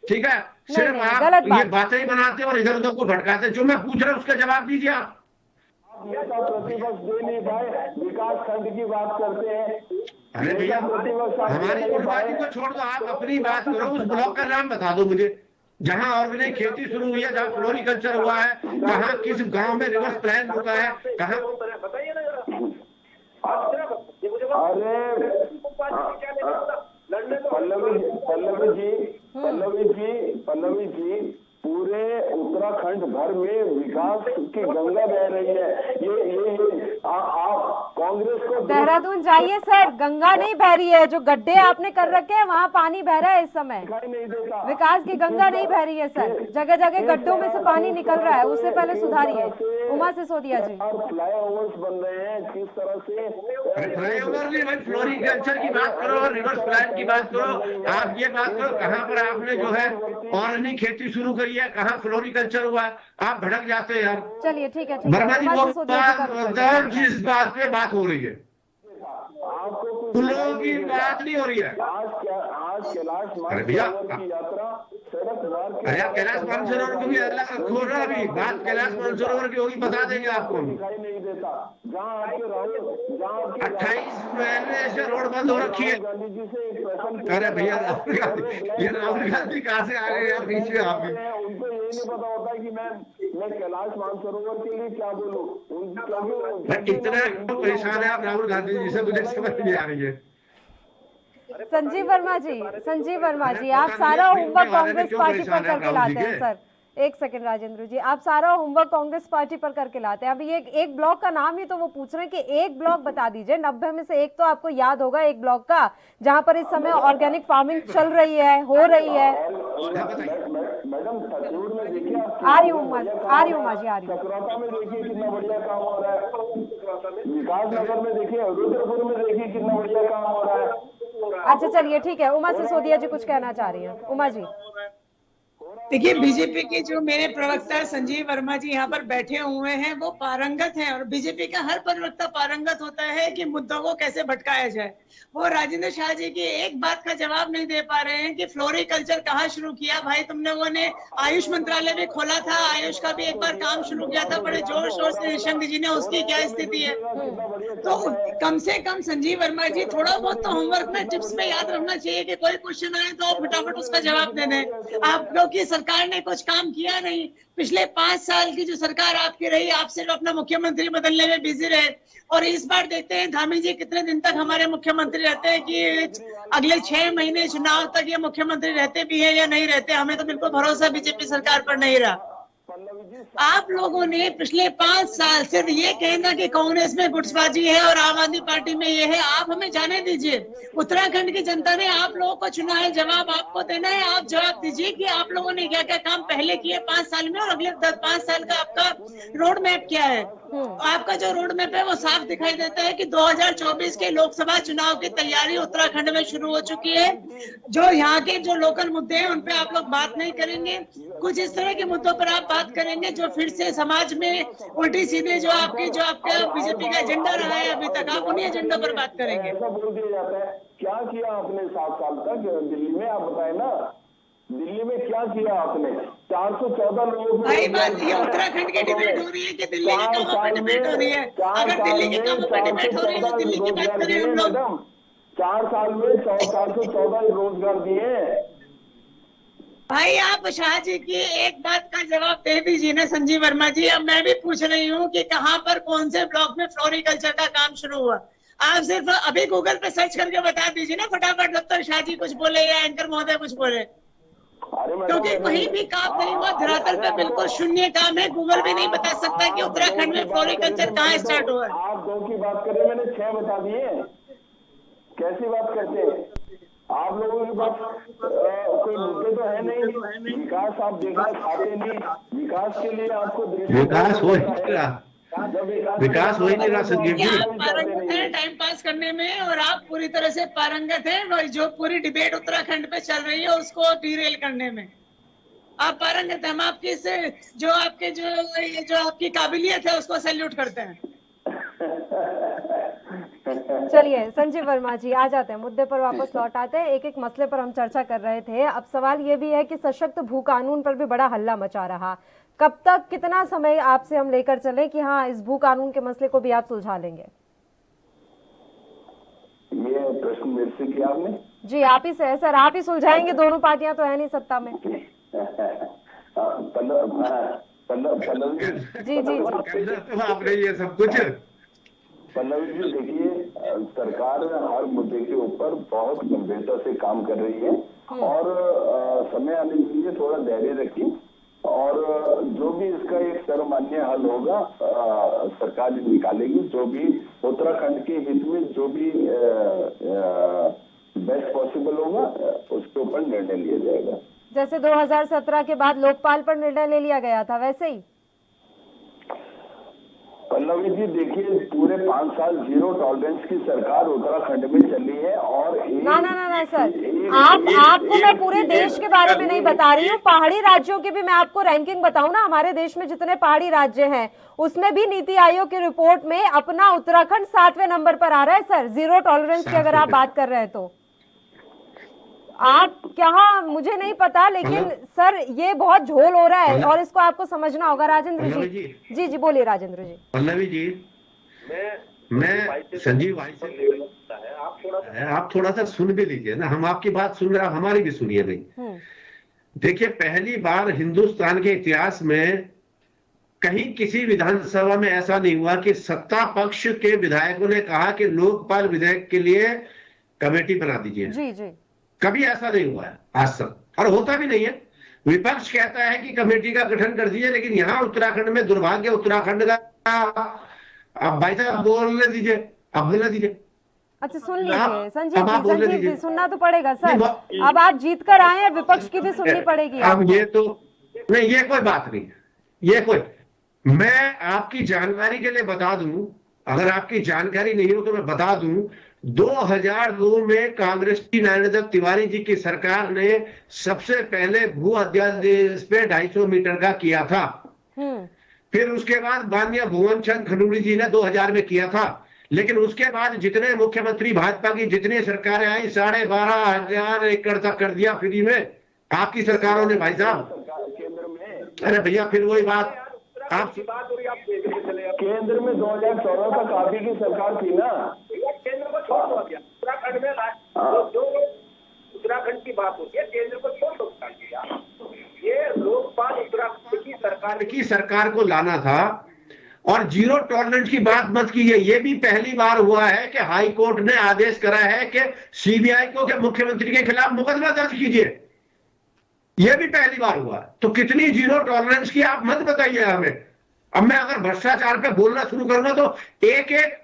ठीक है, सिर्फ आप ये बातें ही बनाते और इधर उधर को भटकाते। जो मैं पूछ रहा हूँ उसका जवाब दीजिए आप। प्रतिपक्ष दे नहीं पाए, विकास खंड की बात करते हैं। अरे भैया हमारी गुटबाजी को छोड़ दो, आप अपनी बात करो। उस ब्लॉक का नाम बता दो मुझे जहाँ ऑर्गेनिक खेती शुरू हुई है, जहाँ फ्लोरिकल्चर हुआ है, कहाँ किस गांव में रिवर्स प्लान रुका है, कहाँ बताइए ना जरा। अरे पल्लवी जी पूरे उत्तराखंड भर में विकास की गंगा बह रही है। ये आप कांग्रेस को देहरादून जाइए सर, गंगा नहीं बह रही है, जो गड्ढे आपने कर रखे हैं वहाँ पानी बह रहा है इस समय। विकास की गंगा नहीं बह रही है सर, जगह जगह गड्ढों में से पानी निकल रहा है, उससे पहले सुधारिए। उमा सिसोदिया जी फ्लाईओवर्स बन रहे हैं, किस तरह से फ्लाईओवर नहीं भाई, फ्लोरिकल्चर की बात करो, रिवर्स प्लान की बात करो। आप ये बात करो कहाँ पर आपने जो है ऑर्गेनिक खेती शुरू करी है, कहाँ फ्लोरिकल्चर हुआ है, आप भड़क जाते हैं यार। चलिए ठीक है वर्मा जी जिस बात पे बात हो रही है फूलों की बात नहीं हो रही है। आज कैलाश अरे भैया की यात्रा अरे आप कैलाश मानसरोवर को भी अलग रखो ना, अभी बात कैलाश मानसरोवर की होगी, बता देंगे आपको। दिखाई नहीं देता जहाँ आपके 28 महीने से रोड बंद हो रखी है। गांधी जी से एक प्रश्न अरे भैया राहुल गांधी कहाँ से आ गए यार बीच में आप भी? उनको यही नहीं पता होता कि मैं कैलाश मानसरोवर के लिए क्या बोलूँ। इतना परेशान है आप राहुल गांधी जी से, मुझे समझ नहीं आ रही है। संजीव वर्मा जी आप सारा होमवर्क कांग्रेस पार्टी पर करके लाते हैं सर। एक सेकंड राजेंद्र जी, आप सारा होमवर्क कांग्रेस पार्टी पर करके लाते हैं। अभी एक ब्लॉक का नाम ही तो वो पूछ रहे हैं कि एक ब्लॉक बता दीजिए, 90 में से एक तो आपको याद होगा एक ब्लॉक का जहां पर इस समय ऑर्गेनिक फार्मिंग चल रही है, हो रही है। मैडम तकरूर में देखिए, आ रही हूँ माँ जी, आ रही हूँ। चक्राता में देखिए कितना बढ़िया काम हो रहा है, विकास नगर में देखिए, रुद्रपुर में देखिए कितना बढ़िया काम हो रहा है। अच्छा चलिए ठीक है, उमा सिसोदिया जी कुछ कहना चाह रही हैं। उमा जी देखिए, बीजेपी के जो मेरे प्रवक्ता संजीव वर्मा जी यहाँ पर बैठे हुए हैं वो पारंगत हैं, और बीजेपी का हर प्रवक्ता पारंगत होता है कि मुद्दों को कैसे भटकाया जाए। वो राजेंद्र शाह जी की एक बात का जवाब नहीं दे पा रहे हैं कि फ्लोरिकल्चर कहाँ शुरू किया। भाई, तुम लोगों ने आयुष मंत्रालय भी खोला था, आयुष का भी एक बार काम शुरू किया था बड़े जोर शोर से निशंक जी ने, उसकी क्या स्थिति है? तो कम से कम संजीव वर्मा जी थोड़ा बहुत तो होमवर्क में टिप्स में याद रखना चाहिए कि कोई क्वेश्चन आए तो आप फटाफट उसका जवाब दे दें। आप लोग की सरकार ने कुछ काम किया नहीं। पिछले 5 साल की जो सरकार आपकी रही, आप सिर्फ अपना मुख्यमंत्री बदलने में बिजी रहे, और इस बार देखते हैं धामी जी कितने दिन तक हमारे मुख्यमंत्री रहते हैं कि अगले 6 महीने चुनाव तक ये मुख्यमंत्री रहते भी है या नहीं रहते। हमें तो बिल्कुल भरोसा बीजेपी सरकार पर नहीं रहा। आप लोगों ने पिछले 5 साल सिर्फ ये कहना कि कांग्रेस में गुटबाजी है और आम आदमी पार्टी में ये है। आप हमें जाने दीजिए, उत्तराखंड की जनता ने आप लोगों को चुना है, जवाब आपको देना है। आप जवाब दीजिए कि आप लोगों ने क्या क्या काम पहले किए 5 साल में, और अगले 5 साल का आपका रोड मैप क्या है। आपका जो रोड मैप है वो साफ दिखाई देता है कि 2024 के लोकसभा चुनाव की तैयारी उत्तराखंड में शुरू हो चुकी है। जो यहाँ के जो लोकल मुद्दे हैं उन पे आप लोग बात नहीं करेंगे, कुछ इस तरह के मुद्दों पर आप बात करेंगे जो फिर से समाज में उल्टी सीधे जो आपका बीजेपी का एजेंडा रहा है अभी तक, आप उन्हीं एजेंडा पर बात करेंगे। ऐसा बोल दिया जाता है, क्या किया आपने 7 साल तक दिल्ली में? आप बताए ना, दिल्ली में क्या किया आपने? 414 लोगों भाई, बात ये उत्तराखंड की डिबेट हो रही है कि दिल्ली के कामों पर डिबेट हो रही है? अगर दिल्ली के कामों पर डिबेट हो रही है तो दिल्ली की बात करें हम लोग। 4 साल में 414 रोजगार दिए। भाई, आप शाह जी की एक बात का जवाब दे दीजिए ना संजीव वर्मा जी। अब मैं भी पूछ रही हूँ कि कहाँ पर कौन से ब्लॉक में फ्लोरिकल्चर का काम शुरू हुआ। आप सिर्फ अभी गूगल पे सर्च करके बता दीजिए ना फटाफट, जब तक शाह जी कुछ बोले या एंकर महोदय कुछ बोले, क्योंकि कहीं भी काम नहीं हुआ। धरातल पे बिल्कुल शून्य काम है। गूगल भी नहीं बता सकता कि उत्तराखंड में फ्लोरिकल्चर कहाँ स्टार्ट हुआ। आप 2 की बात करें, मैंने 6 बता दिए। कैसी बात करते हैं आप? लोगों के पास कोई मुद्दे तो है नहीं। विकास आप देखना चाहते नहीं। विकास के लिए आपको विकास हो ही नहीं रहा संजीव जी। आप पारंगत हैं टाइम पास करने में, और आप पूरी तरह से पारंगत हैं जो पूरी डिबेट उत्तराखंड पे चल रही है उसको डिरेल करने में। आप पारंगत हैं। हम आपकी जो आपकी काबिलियत है उसको सैल्यूट करते हैं। चलिए संजीव वर्मा जी, आ जाते हैं मुद्दे पर, वापस लौट आते हैं। एक एक मसले पर हम चर्चा कर रहे थे। अब सवाल ये भी है कि सशक्त भू कानून पर भी बड़ा हल्ला मचा रहा। कब तक, कितना समय आपसे हम लेकर चले कि हाँ इस भू कानून के मसले को भी आप सुलझा लेंगे? ये प्रश्न मेरे से किया आपने? जी आप ही से है सर, आप ही सुलझाएंगे। दोनों पार्टियां तो है नहीं सत्ता में। जी आपने ये सब कुछ। पल्लवी जी देखिए, सरकार हर मुद्दे के ऊपर बहुत गंभीरता से काम कर रही है, और समय आने दीजिए, थोड़ा धैर्य रखिए, और जो भी इसका एक सर्वमान्य हल होगा सरकार निकालेगी। जो भी उत्तराखंड के हित में जो भी बेस्ट पॉसिबल होगा उसके ऊपर निर्णय लिया जाएगा। जैसे 2017 के बाद लोकपाल पर निर्णय ले लिया गया था वैसे ही। पल्लवी जी देखिए, पूरे 5 साल जीरो टॉलरेंस की सरकार उत्तराखंड में चली है, और ना सर, आपको मैं पूरे देश के बारे में नहीं बता रही हूँ, पहाड़ी राज्यों की भी मैं आपको रैंकिंग बताऊँ ना। हमारे देश में जितने पहाड़ी राज्य हैं उसमें भी नीति आयोग की रिपोर्ट में अपना उत्तराखंड 7वें नंबर पर आ रहा है सर, जीरो टॉलरेंस की अगर आप बात कर रहे हैं तो। आप क्या, मुझे नहीं पता, लेकिन सर ये बहुत झोल हो रहा है और इसको आपको समझना होगा। राजेंद्र जी जी बोलिए राजेंद्र जी। पल्लवी जी, मैं संजीव भाई से आप थोड़ा सा सुन भी लीजिए ना। हम आपकी बात सुन रहे हैं, हमारी भी सुनिए भाई। देखिए, पहली बार हिंदुस्तान के इतिहास में कहीं किसी विधानसभा में ऐसा नहीं हुआ कि सत्ता पक्ष के विधायकों ने कहा कि लोकपाल विधेयक के लिए कमेटी बना दीजिए। जी जी, कभी ऐसा नहीं हुआ है आज तक, और होता भी नहीं है। विपक्ष कहता है कि कमेटी का गठन कर दीजिए, लेकिन यहाँ उत्तराखंड में दुर्भाग्य उत्तराखंड का। आप भाई साहब बोलने दीजिए, आप बोलने दीजिए। अच्छा सुन लीजिए संजीव जी, सुनना तो पड़ेगा सर। अब आप जीत कर आए हैं, विपक्ष की भी सुननी पड़ेगी। अब ये तो नहीं, ये कोई बात नहीं, ये कोई, मैं आपकी जानकारी के लिए बता दूं, अगर आपकी जानकारी नहीं हो तो मैं बता दूं 2002 में कांग्रेस की नरेंद्र तिवारी जी की सरकार ने सबसे पहले भू अध्यादेश पे 250 मीटर का किया था। फिर उसके बाद माननीय भुवन चंद खंडूरी जी ने 2000 में किया था। लेकिन उसके बाद जितने मुख्यमंत्री भाजपा की जितनी सरकारें आई 12,500 एकड़ तक कर दिया फ्री में आपकी सरकारों ने भाई साहब। अरे भैया फिर वही बात आप केंद्र में 2014 तक आप ही की सरकार थी ना, केंद्र को छोड़ दो। उत्तराखंड में उत्तराखंड की बात होती है, केंद्र को छोड़ दो। ये लोकपाल उत्तराखंड की सरकार को लाना था और जीरो टॉलरेंस की बात मत कीजिए। ये भी पहली बार हुआ है कि हाई कोर्ट ने आदेश करा है कि सीबीआई को के मुख्यमंत्री के खिलाफ मुकदमा दर्ज कीजिए। यह भी पहली बार हुआ। तो कितनी जीरो टॉलरेंस की आप मत बताइए हमें। अब मैं अगर भ्रष्टाचार पे बोलना शुरू करूंगा तो एक एक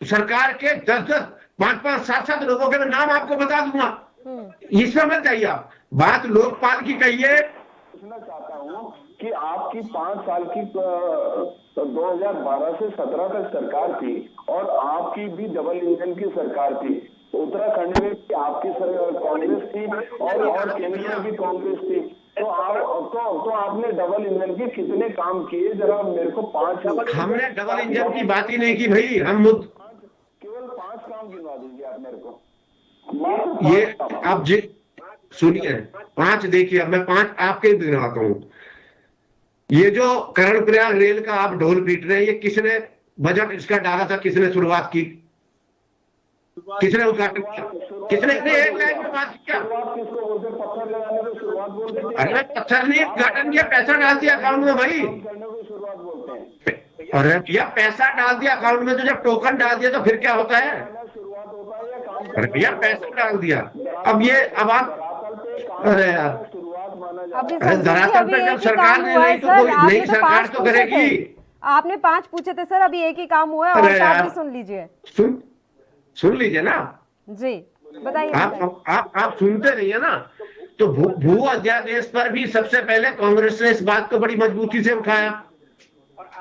सरकार के 10-10, 5-5, 7-7 लोगों के नाम आपको बता दूंगा। इसमें मत जाइए आप। बात लोकपाल की कहिए। पूछना चाहता हूँ कि आपकी 5 साल की 2012 से 17 तक सरकार थी और आपकी भी डबल इंजन की सरकार थी। उत्तराखंड में भी आपकी कांग्रेस थी और केंद्र में भी कांग्रेस थी। तो आपने डबल इंजन के कितने काम किए जरा मेरे को 5। हमने डबल इंजन की बात ही नहीं की भाई। हम केवल 5 काम गिनवा दीजिए आप मेरे को। ये आप सुनिए 5 देखिए। अब मैं 5 आपके गिनवाता हूँ। ये जो कर्णप्रयाग रेल का आप ढोल पीट रहे हैं, ये किसने बजट इसका डाला था, किसने शुरुआत की, किसने उद्घाटन किया, किसने एक लाइन में बात किया? पत्थर लगाने को शुरुआत बोलते हैं। अरे पत्थर नहीं उद्घाटन किया, पैसा डाल दिया अकाउंट में भाई। शुरुआत बोलते हैं। अरे भैया पैसा डाल दिया अकाउंट में, तो जब टोकन डाल दिया तो फिर क्या होता है? शुरुआत होता है या काम? अरे भैया पैसा डाल दिया। अब आप अरे यार दरअसल पे जब सरकार ने नहीं तो कोई नई सरकार तो करेगी। आपने 5 पूछे थे सर, अभी एक ही काम हुआ है और आप भी सुन लीजिए। सुन लीजिए ना जी, बताइए। आप सुनते रहिए ना। तो भू अध्यादेश पर भी सबसे पहले कांग्रेस ने इस बात को बड़ी मजबूती से उठाया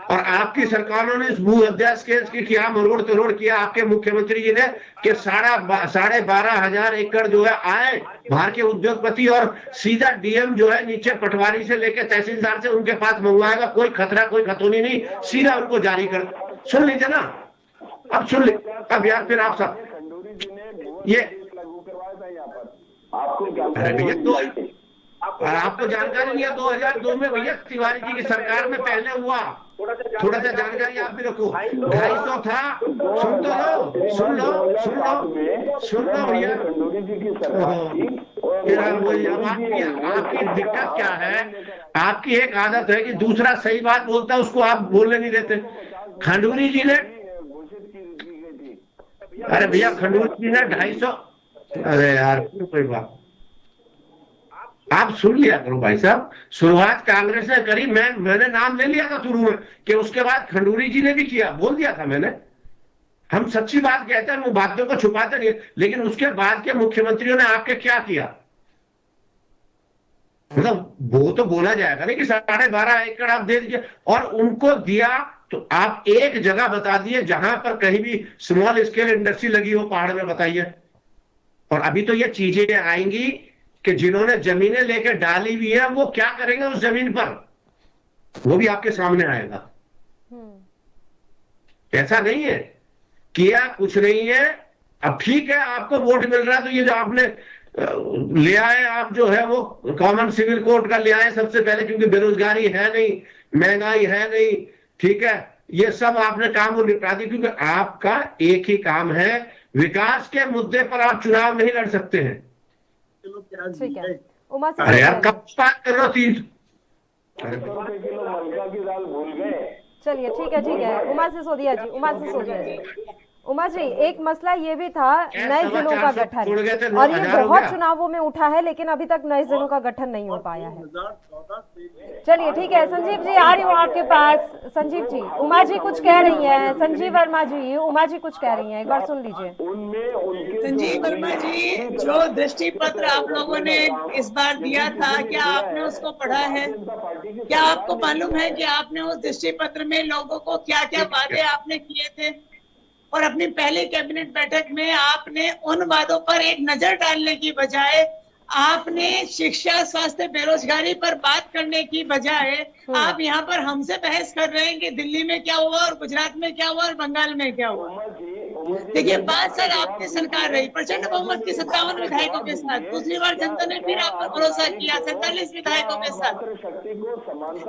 और आपकी सरकारों ने इस भू अध्यादेश के किया मरोड़ तोड़ किया। आपके मुख्यमंत्री जी ने कि 12,500 एकड़ जो है आए बाहर के उद्योगपति और सीधा डीएम जो है नीचे पटवारी से लेकर तहसीलदार से उनके पास मंगवाएगा। कोई खतरा कोई खतौनी नहीं, सीधा उनको जारी कर। सुन लीजिए ना, अब सुन लीजिए। अब यार फिर आप सब ये अरे भैया तो आपको जानकारी नहीं है 2002 में भैया तिवारी जी की सरकार में पहले हुआ। थोड़ा सा जानकारी आप भी रखो। 250 था। सुन लो भैया। आपकी दिक्कत क्या है? आपकी एक आदत है कि दूसरा सही बात बोलता है उसको आप बोलने नहीं देते। खंडूरी जी ने अरे भैया खंडूरी जी ने 250। अरे यार कोई बात आप सुन लिया करो भाई साहब। शुरुआत कांग्रेस ने करी। मैंने नाम ले लिया था शुरू में कि उसके बाद खंडूरी जी ने भी किया, बोल दिया था मैंने। हम सच्ची बात कहते हैं, वो बातों को छुपाते नहीं। लेकिन उसके बाद के मुख्यमंत्रियों ने आपके क्या किया, मतलब वो तो बोला जाएगा नहीं कि 12.5 एकड़ आप दे दीजिए। और उनको दिया तो आप एक जगह बता दिए जहां पर कहीं भी स्मॉल स्केल इंडस्ट्री लगी हो पहाड़ में, बताइए। और अभी तो ये चीजें आएंगी कि जिन्होंने जमीनें लेकर डाली भी है वो क्या करेंगे उस जमीन पर, वो भी आपके सामने आएगा। ऐसा नहीं है किया कुछ नहीं है। अब ठीक है आपको वोट मिल रहा है तो ये जो आपने ले आए आप जो है वो कॉमन सिविल कोड का ले आए सबसे पहले, क्योंकि बेरोजगारी है नहीं, महंगाई है नहीं, ठीक है। ये सब आपने काम को निपटा दी क्योंकि आपका एक ही काम है, विकास के मुद्दे पर आप चुनाव नहीं लड़ सकते हैं। ठीक है उमा से अरे यार कब बात कर रहे हो 3 किलो मलका की दाल भूल गए। चलिए ठीक है उमा से सोदिया जी। उमा जी एक मसला ये भी था नए जिलों का गठन, और ये बहुत चुनावों में उठा है लेकिन अभी तक नए जिलों का गठन नहीं हो पाया है। चलिए ठीक है संजीव जी आ रही हूँ आपके पास। संजीव जी उमा जी कुछ कह रही हैं। संजीव वर्मा जी उमा जी कुछ कह रही हैं, एक बार सुन लीजिए। संजीव वर्मा जी जो दृष्टि पत्र आप लोगों ने इस बार दिया था, क्या आपने उसको पढ़ा है? क्या आपको मालूम है कि आपने उस दृष्टि पत्र में लोगों को क्या क्या वादे आपने किए थे और अपनी पहली कैबिनेट बैठक में आपने उन वादों पर एक नजर डालने की बजाय, आपने शिक्षा, स्वास्थ्य, बेरोजगारी पर बात करने की बजाय आप यहाँ पर हमसे बहस कर रहे हैं कि दिल्ली में क्या हुआ और गुजरात में क्या हुआ और बंगाल में क्या हुआ। देखिए 5 साल आपकी सरकार रही, प्रचंड बहुमत की 57 विधायकों के साथ, दूसरी बार जनता ने फिर आप पर भरोसा किया 47 विधायकों के साथ,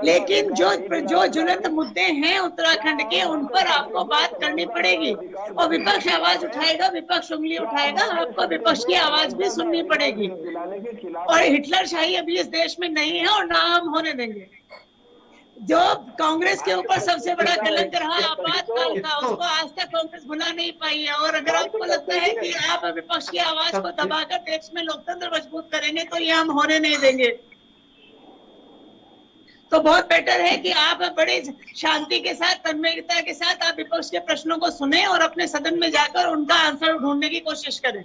लेकिन जो ज्वलंत मुद्दे हैं उत्तराखंड के, उन पर आपको बात करनी पड़ेगी और विपक्ष आवाज उठाएगा, विपक्ष उंगली उठाएगा, आपको विपक्ष की आवाज भी सुननी पड़ेगी। और हिटलर शाही अभी इस देश में नहीं है और ना हम होने देंगे। जो कांग्रेस के ऊपर सबसे बड़ा कलंक रहा आपातकाल का, उसको आज तक कांग्रेस भुला नहीं पाई है। और अगर आपको लगता है कि आप विपक्ष की आवाज को दबाकर देश में लोकतंत्र मजबूत करेंगे तो ये हम होने नहीं देंगे। तो बहुत बेटर है कि आप बड़े शांति के साथ, तन्मयता के साथ आप विपक्ष के प्रश्नों को सुने और अपने सदन में जाकर उनका आंसर ढूंढने की कोशिश करें।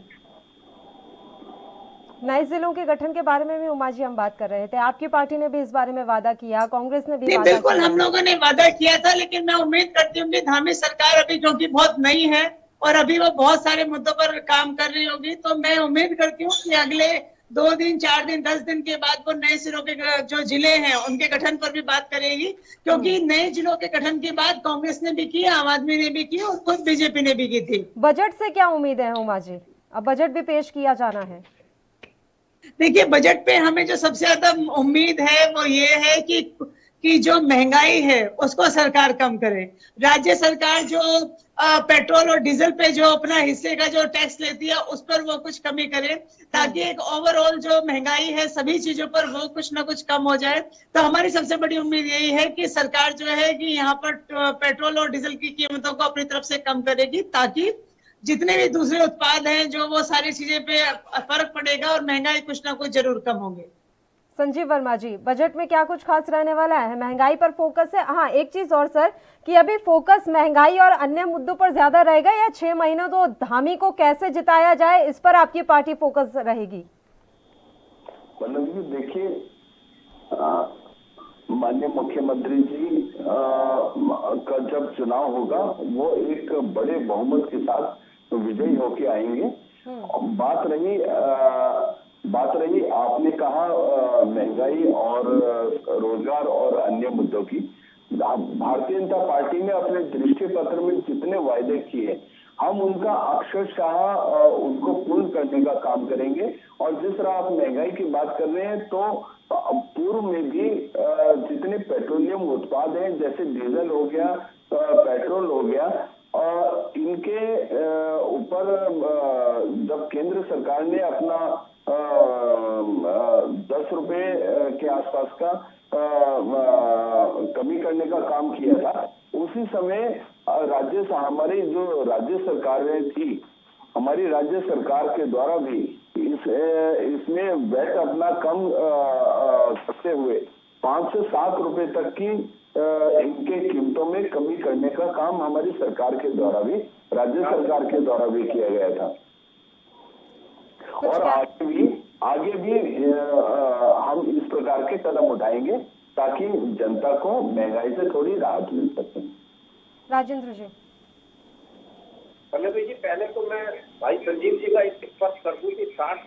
नए जिलों के गठन के बारे में भी उमा जी हम बात कर रहे थे, आपकी पार्टी ने भी इस बारे में वादा किया, कांग्रेस ने भी वादा किया। बिल्कुल हम लोगों ने वादा किया था, लेकिन मैं उम्मीद करती हूँ कि धामी सरकार अभी क्योंकि बहुत नई है और अभी वो बहुत सारे मुद्दों पर काम कर रही होगी, तो मैं उम्मीद करती हूँ कि अगले 2 दिन, 4 दिन, 10 दिन के बाद वो नए जिलों के जो जिले हैं उनके गठन पर भी बात करेगी, क्योंकि नए जिलों के गठन की बात कांग्रेस ने भी की, आम आदमी ने भी की और खुद बीजेपी ने भी की थी। बजट से क्या उम्मीद है उमा जी? अब बजट भी पेश किया जाना है। देखिए बजट पे हमें जो सबसे ज्यादा उम्मीद है वो ये है कि जो महंगाई है उसको सरकार कम करे। राज्य सरकार जो पेट्रोल और डीजल पे जो अपना हिस्से का जो टैक्स लेती है उस पर वो कुछ कमी करे, ताकि एक ओवरऑल जो महंगाई है सभी चीजों पर वो कुछ ना कुछ कम हो जाए। तो हमारी सबसे बड़ी उम्मीद यही है कि सरकार जो है कि यहाँ पर पेट्रोल और डीजल की कीमतों को अपनी तरफ से कम करेगी, ताकि जितने भी दूसरे उत्पाद हैं जो वो सारी चीजें पे फर्क पड़ेगा और महंगाई कुछ ना कुछ जरूर कम होंगे। संजीव वर्मा जी, बजट में क्या कुछ खास रहने वाला है? महंगाई पर फोकस है? हाँ, एक चीज और सर कि अभी फोकस महंगाई और अन्य मुद्दों पर ज्यादा रहेगा या 6 महीनों तो धामी को कैसे जिताया जाए, इस पर आपकी पार्टी फोकस रहेगी? देखिए माननीय मुख्यमंत्री जी का जब चुनाव होगा वो एक बड़े बहुमत के साथ विजयी होके आएंगे। बात रही आपने कहा महंगाई और रोजगार और अन्य मुद्दों की, भारतीय जनता पार्टी ने अपने दृष्टि पत्र में जितने वायदे किए हम उनका अक्षरशः उनको पूर्ण करने का काम करेंगे। और जिस तरह आप महंगाई की बात कर रहे हैं तो पूर्व में भी जितने पेट्रोलियम उत्पाद हैं जैसे डीजल हो गया, पेट्रोल हो गया, इनके ऊपर जब केंद्र सरकार ने अपना 10 रुपए के आसपास का कमी करने का काम किया था, उसी समय हमारी जो राज्य सरकारें थी, हमारी राज्य सरकार के द्वारा भी इसमें वैट अपना कम करते हुए 5 से 7 रुपए तक की इनके कीमतों में कमी करने का काम हमारी सरकार के द्वारा भी, राज्य सरकार के द्वारा भी किया गया था। और आगे भी हम इस प्रकार के कदम उठाएंगे ताकि जनता को महंगाई से थोड़ी राहत मिल सके। राजेंद्र जी। पल्लवी जी, पहले तो मैं भाई संजीव जी का स्पष्ट कर दूं कि 60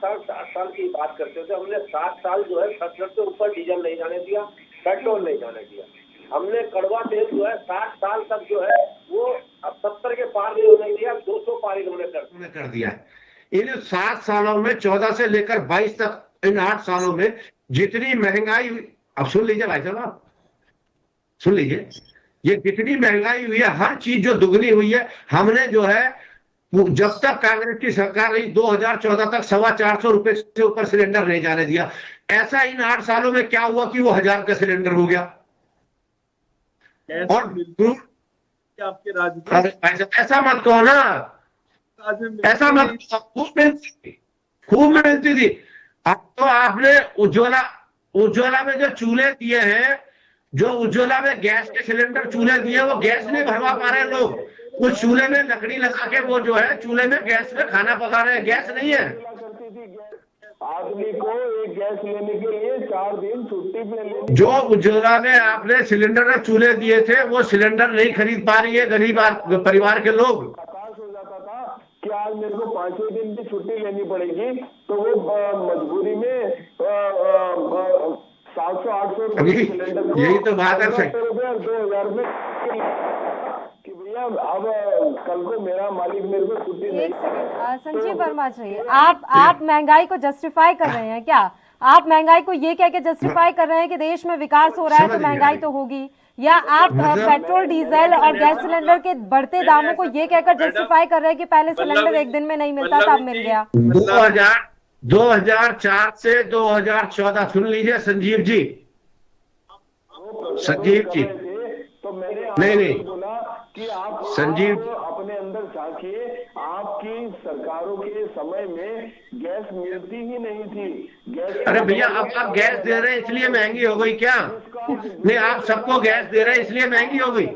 साल की बात करते थे। हमने 60 साल जो है 70 से ऊपर डीजल नहीं जाने दिया, पेट्रोल नहीं जाने दिया। हमने कड़वा तेल जो है 60 साल तक जो है वो अब 70 के पार नहीं होने दिया, 200 पार इन्होंने कर दिया। इन 7 सालों में 14 से लेकर 22 तक, इन 8 सालों में जितनी महंगाई, अब सुन लीजिए भाई साहब, सुन लीजिए, ये जितनी महंगाई हुई है हर चीज जो दुगनी हुई है, हमने जो है जब तक कांग्रेस की सरकार रही 2014 तक 450 रुपए से ऊपर सिलेंडर नहीं जाने दिया। ऐसा इन 8 सालों में क्या हुआ कि वो 1000 का सिलेंडर हो गया। और आपके राज्य ऐसा मत कहो ना, ऐसा मत, खूब मिलती थी। अब तो आपने उज्ज्वला में जो चूल्हे दिए हैं, जो उज्ज्वला में गैस के सिलेंडर चूल्हे दिए, वो गैस नहीं भरवा पा रहे लोग। उस चूल्हे में लकड़ी लगा के वो जो है चूल्हे में गैस में खाना पका रहे हैं, गैस नहीं है। आदमी को एक गैस लेने के लिए 4 दिन छुट्टी पे लेनी। जो उज्ज्वला में आपने सिलेंडर और चूल्हे दिए थे वो सिलेंडर नहीं खरीद पा रही है गरीब परिवार के लोग। बाद मेरे को 5 दिन की छुट्टी लेनी पड़ेगी, तो वो मजबूरी में 700-800 रुपये सिलेंडर को, यही तो बात है 2000 में कि भैया अब कल को मेरा मालिक मेरे को छुट्टी नहीं। एक सेकंड संजीव वर्मा जी, आप महंगाई को जस्टिफाई कर रहे हैं क्या? आप महंगाई को ये कह के जस्टिफाई कर रहे हैं कि देश में विकास हो रहा है तो महंगाई तो होगी, या आप पेट्रोल डीजल और गैस सिलेंडर के बढ़ते दामों को ये कहकर जस्टिफाई कर रहे हैं कि पहले सिलेंडर एक दिन में नहीं मिलता था, अब मिल गया? 2004 से 2014 सुन लीजिए संजीव जी, संजीव जी, तो मैंने नहीं बोला कि आप संजीव अपने अंदर झांकिए, आपकी सरकारों के समय में गैस मिलती ही नहीं थी। गैस, अरे भैया अब आप गैस दे रहे हैं इसलिए महंगी हो गई क्या? नहीं, आप सबको गैस दे रहे हैं इसलिए महंगी हो गई,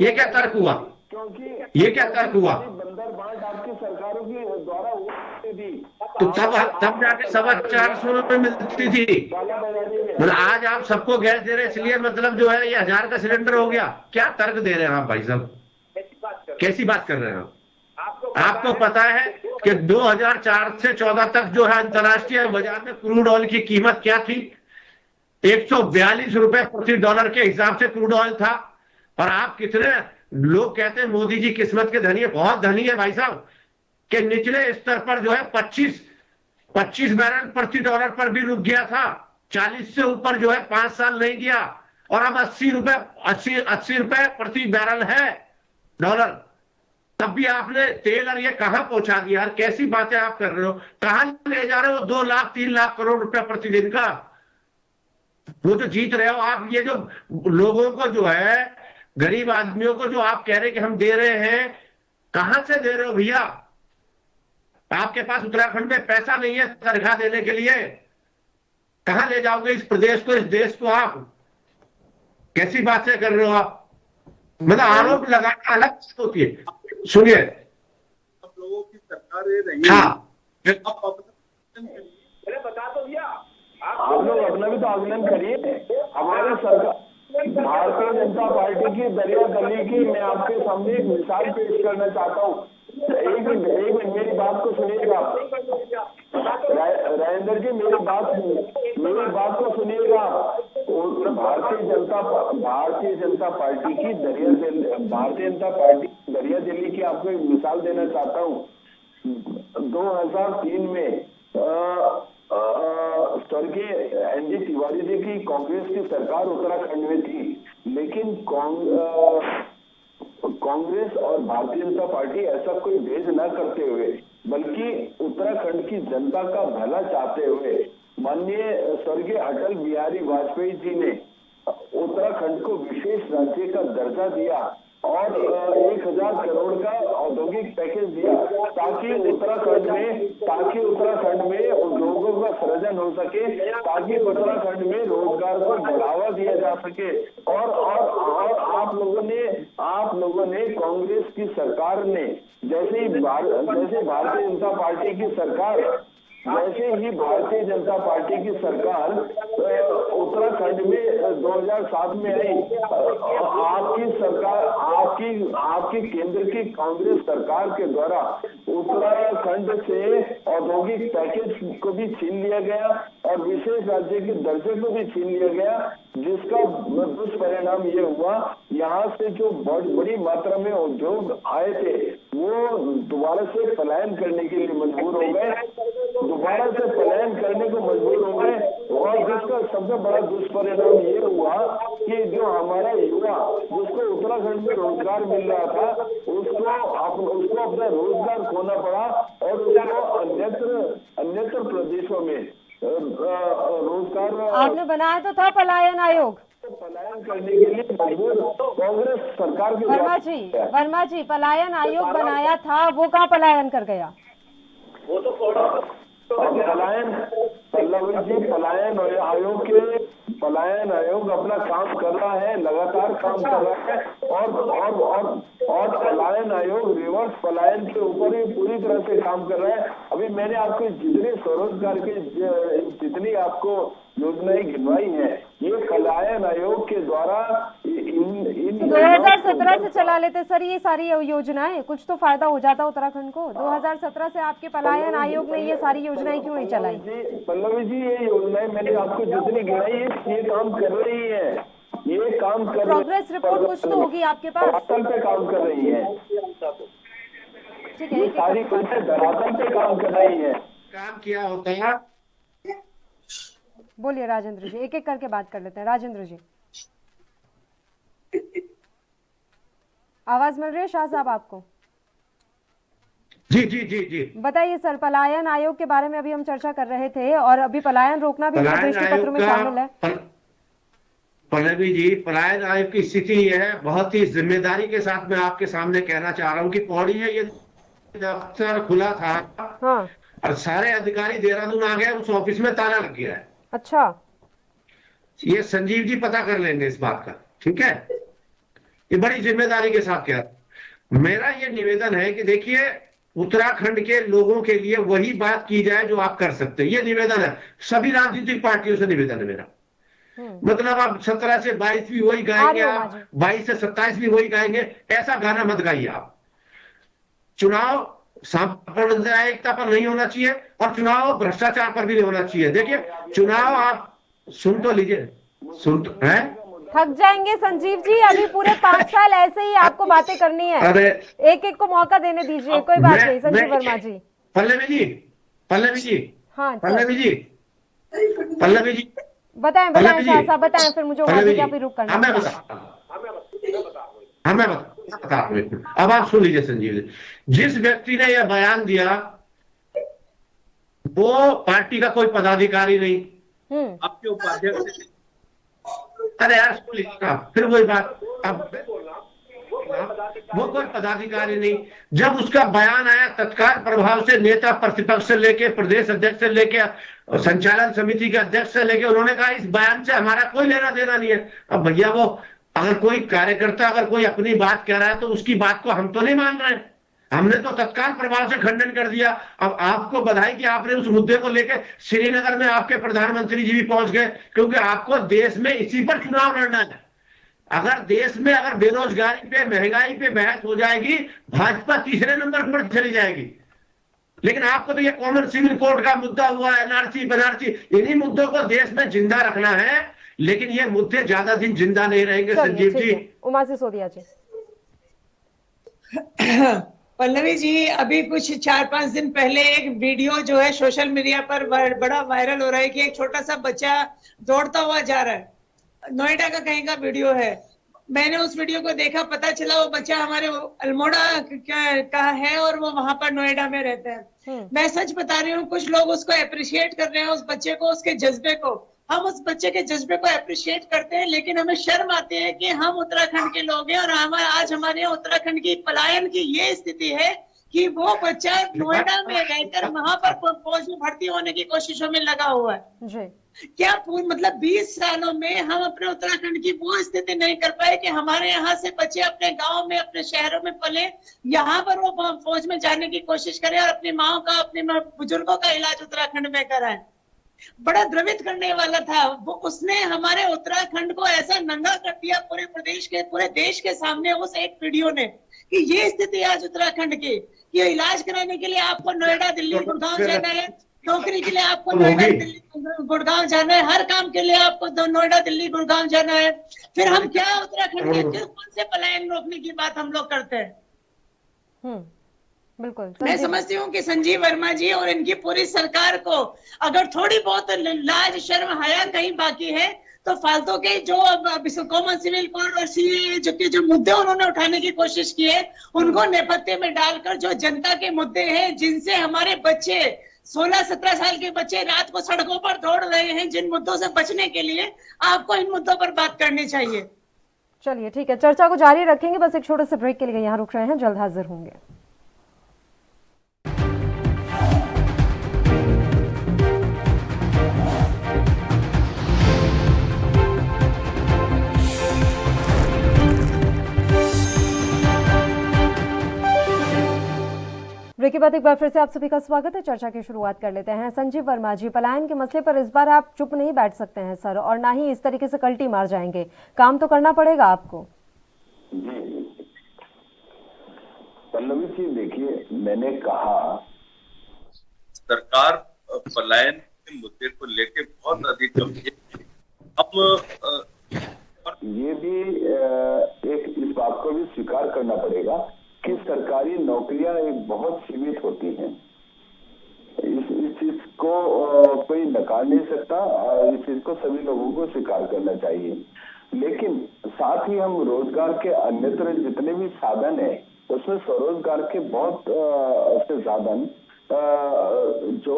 ये क्या तर्क हुआ? क्योंकि ये क्या तर्क हुआ? बंदर बांट आपकी सरकारों की द्वारा होती थी, तो तब जाके 450 रुपए मिलती थी। मतलब आज आप सबको गैस दे रहे हैं इसलिए मतलब जो है ये 1000 का सिलेंडर हो गया, क्या तर्क दे रहे हैं आप भाई साहब? कैसी बात कर रहे हैं आप? आपको पता है कि 2004 से 14 तक जो है अंतर्राष्ट्रीय बाजार में क्रूड ऑयल की कीमत क्या थी? 142 रुपए प्रति डॉलर के हिसाब से क्रूड ऑयल था। और आप कितने लोग कहते हैं मोदी जी किस्मत के धनी है, बहुत धनी है भाई साहब, कि निचले स्तर पर जो है 25 बैरल प्रति डॉलर पर भी रुक गया था, 40 से ऊपर जो है 5 साल नहीं गया, और अब 80 रुपए प्रति बैरल है डॉलर। तब भी आपने तेल और ये कहां पहुंचा दिया यार? कैसी बातें आप कर रहे हो? कहां ले जा रहे हो 2 लाख 3 लाख करोड़ रुपया प्रतिदिन का? वो जो जीत रहे हो आप, ये जो लोगों को जो है गरीब आदमियों को जो आप कह रहे हैं कि हम दे रहे हैं, कहां से दे रहे हो भैया? आपके पास उत्तराखंड में पैसा नहीं है तनख्वाह देने के लिए, कहां ले जाओगे इस प्रदेश को, इस देश को? आप कैसी बातें कर रहे हो आप? मतलब आरोप लगाना अलग बात होती है। सुनिए, आप लोगों की सरकार रही, हाँ, मैंने बता तो दिया, आप लोग अपना भी तो आकलन करिए। हमारे सरकार भारतीय जनता पार्टी की दरिया गली की मैं आपके सामने एक मिसाल पेश करना चाहता हूँ। एक मिनट मेरी बात को सुनिएगा राजेंद्र जी, मेरी बात को सुनिएगा। भारतीय जनता पार्टी की दरिया दिल्ली की आपको एक मिसाल देना चाहता हूँ। 2003 में स्वर्गीय एनजी तिवारी जी की कांग्रेस की सरकार उत्तराखंड में थी, लेकिन कांग्रेस और भारतीय जनता पार्टी ऐसा कोई भेद न करते हुए, बल्कि उत्तराखंड की जनता का भला चाहते हुए माननीय स्वर्गीय अटल बिहारी वाजपेयी जी ने उत्तराखंड को विशेष राज्य का दर्जा दिया और 1000 करोड़ का औद्योगिक पैकेज दिया, ताकि उत्तराखंड में उद्योगों का सृजन हो सके, ताकि उत्तराखंड में रोजगार को बढ़ावा दिया जा सके। और आप लोगों ने कांग्रेस की सरकार ने जैसे भारतीय जनता पार्टी की सरकार उत्तराखंड में 2007 में आई, आपकी सरकार आपकी केंद्र की कांग्रेस सरकार के द्वारा उत्तराखंड से औद्योगिक पैकेज को भी छीन लिया गया और विशेष राज्य के दर्जे को भी छीन लिया गया, जिसका दुष्परिणाम ये हुआ, यहाँ से जो बड़ी मात्रा में उद्योग आए थे वो दोबारा से पलायन करने के लिए मजबूर हो गए, और जिसका सबसे बड़ा दुष्परिणाम ये हुआ कि जो हमारा युवा जिसको उत्तराखंड में रोजगार मिल रहा था उसको अपना रोजगार खोना पड़ा और उसको अन्यत्र प्रदेशों में रोजगार। आपने बनाया तो था पलायन आयोग, पलायन करने के लिए मजबूर कांग्रेस सरकार के। वर्मा जी पलायन आयोग बनाया था, वो कहाँ पलायन कर गया? वो तो पलायन आयोग अपना काम कर रहा है, लगातार काम कर रहा है और पलायन आयोग रिवर्स पलायन के ऊपर ही पूरी तरह से काम कर रहा है। अभी मैंने आपको जितने स्वरोजगार के जितनी आपको योजनाएं गिनवाई है, ये पलायन आयोग के द्वारा इन 2017 से चला लेते सर ये सारी योजनाएं, कुछ तो फायदा हो जाता उत्तराखंड को। 2017 से आपके पलायन आयोग ने ये सारी योजनाएं क्यों नहीं चलाई? पल्लवी जी, ये योजनाएं मैंने आपको जितनी गिनाई ये काम कर रही है, ये काम कर प्रोग्रेस रिपोर्ट कुछ तो होगी आपके पास, धरातल पे काम कर रही है। ठीक है, सारी कुछ धरातल पे काम कर रही है। काम किया होता है। बोलिए राजेंद्र जी, एक एक करके बात कर लेते हैं। राजेंद्र जी, आवाज मिल रही है शाह साहब आपको? जी जी जी जी, बताइए सर, पलायन आयोग के बारे में अभी हम चर्चा कर रहे थे और अभी पलायन रोकना भी दृष्टि पत्र में शामिल है। पल्लवी जी, पलायन आयोग की स्थिति यह है, बहुत ही जिम्मेदारी के साथ मैं आपके सामने कहना चाह रहा हूँ कि पौड़ी है ये दफ्तर खुला था। हाँ। और सारे अधिकारी देहरादून आ गए, उस ऑफिस में ताला लग गया है। अच्छा, ये संजीव जी पता कर लेंगे इस बात का, ठीक है? ये बड़ी जिम्मेदारी के साथ क्या, मेरा ये निवेदन है कि देखिए उत्तराखंड के लोगों के लिए वही बात की जाए जो आप कर सकते हैं। ये निवेदन है, सभी राजनीतिक पार्टियों से निवेदन है मेरा। मतलब आप 17 से 22 भी वही गाएंगे, आप 22 से 27 भी वही गाएंगे, ऐसा गाना मत गाइए आप। चुनाव सांप्रदायिकता पर नहीं होना चाहिए और चुनाव भ्रष्टाचार पर भी नहीं होना चाहिए। देखिए चुनाव, आप सुन तो लीजिए, सुन तो है। थक जाएंगे संजीव जी, अभी पूरे 5 साल ऐसे ही आपको बातें करनी है। अरे एक एक को मौका देने दीजिए, कोई बात नहीं। संजीव वर्मा जी, पल्लवी जी, पल्लवी जी, हाँ पल्लवी जी, पल्लवी जी, बताएं बताएं शाह साहब बताएं, फिर मुझे रुक करना। हमें बता, अब आप सुन लीजिए संजीव जी, जिस व्यक्ति ने यह बयान दिया वो पार्टी का कोई पदाधिकारी नहीं, आपके उपाध्यक्ष। अरे यार सुन लीजिए, फिर वही बात, अब वो कोई पदाधिकारी नहीं। जब उसका बयान आया तत्काल प्रभाव से नेता प्रतिपक्ष से लेके प्रदेश अध्यक्ष से लेके संचालन समिति के अध्यक्ष से लेके उन्होंने कहा इस बयान से हमारा कोई लेना देना नहीं है। अब भैया वो अगर कोई कार्यकर्ता अगर कोई अपनी बात कह रहा है तो उसकी बात को हम तो नहीं मान रहे, हमने तो तत्काल प्रभाव से खंडन कर दिया। अब आपको बधाई कि आपने उस मुद्दे को लेकर श्रीनगर में आपके प्रधानमंत्री जी भी पहुंच गए, क्योंकि आपको देश में इसी पर चुनाव लड़ना है। अगर देश में अगर बेरोजगारी पे महंगाई पे बहस हो जाएगी, भाजपा तीसरे नंबर पर चली जाएगी। लेकिन आपको तो ये कॉमन सिविल कोड का मुद्दा हुआ, एनआरसी बनारसी, इन्हीं मुद्दों को देश में जिंदा रखना है। लेकिन ये मुद्दे ज्यादा दिन जिंदा नहीं रहेंगे संजीव जी। उमा सिसोदिया जी। पल्लवी जी, अभी कुछ 4-5 दिन पहले एक वीडियो जो है सोशल मीडिया पर बड़ा वायरल हो रहा है कि एक छोटा सा बच्चा दौड़ता हुआ जा रहा है, नोएडा का कहीं का वीडियो है। मैंने उस वीडियो को देखा, पता चला वो बच्चा हमारे अल्मोड़ा का है और वो वहां पर नोएडा में रहता है। मैं सच बता रही हूँ, कुछ लोग उसको अप्रिशिएट कर रहे हैं, उस बच्चे को, उसके जज्बे को। हम उस बच्चे के जज्बे को अप्रिशिएट करते हैं, लेकिन हमें शर्म आती है कि हम उत्तराखंड के लोग हैं और आज हमारे यहाँ उत्तराखंड की पलायन की ये स्थिति है कि वो बच्चा नोएडा में रहकर वहां पर फौज में भर्ती होने की कोशिशों में लगा हुआ है जी। क्या मतलब 20 सालों में हम अपने उत्तराखंड की वो स्थिति नहीं कर पाए कि हमारे यहाँ से बच्चे अपने गांव में, अपने शहरों में पले, यहाँ पर वो फौज में जाने की कोशिश करें और अपनी माओ का, अपने बुजुर्गों का इलाज उत्तराखंड में कराएं। बड़ा द्रवित करने वाला था वो। उसने हमारे उत्तराखंड को ऐसा नंगा कर दिया पूरे देश के सामने उस एक वीडियो ने, कि ये स्थिति आज उत्तराखंड की, कि इलाज कराने के लिए आपको नोएडा, दिल्ली, गुड़गांव जाना है, नौकरी के लिए आपको नोएडा, दिल्ली, गुड़गांव जाना है, हर काम के लिए आपको नोएडा, दिल्ली, गुड़गांव जाना है। फिर हम क्या उत्तराखंड के कौन से पलायन रोकने की बात हम लोग करते हैं? बिल्कुल, मैं समझती हूँ कि संजीव वर्मा जी और इनकी पूरी सरकार को अगर थोड़ी बहुत लाज शर्म हया कहीं बाकी है तो फालतू के जो कॉमन सिविल कोड और सीए जो मुद्दे उन्होंने उठाने की कोशिश की है, उनको नेपथ्य में डालकर जो जनता के मुद्दे हैं, जिनसे हमारे बच्चे 16-17 साल के बच्चे रात को सड़कों पर दौड़ रहे हैं, जिन मुद्दों से बचने के लिए आपको इन मुद्दों पर बात करनी चाहिए। चलिए ठीक है, चर्चा को जारी रखेंगे, बस एक छोटे से ब्रेक के लिए यहाँ रुक रहे हैं, जल्द हाजिर होंगे। ब्रेक के बाद एक बार फिर से आप सभी का स्वागत है। चर्चा की शुरुआत कर लेते हैं। संजीव वर्मा जी, पलायन के मसले पर इस बार आप चुप नहीं बैठ सकते हैं सर, और ना ही इस तरीके से कल्टी मार जाएंगे, काम तो करना पड़ेगा आपको। जी पल्लवी जी, देखिए मैंने कहा सरकार पलायन के मुद्दे को लेके बहुत अधिक गंभीर है। अब ये भी एक इस बात को भी स्वीकार करना पड़ेगा कि सरकारी नौकरियां एक बहुत सीमित होती हैं। इस चीज को कोई नकार नहीं सकता, इस चीज को सभी लोगों को स्वीकार करना चाहिए। लेकिन साथ ही हम रोजगार के अन्यत्र जितने भी साधन है उसमें स्वरोजगार के बहुत से साधन जो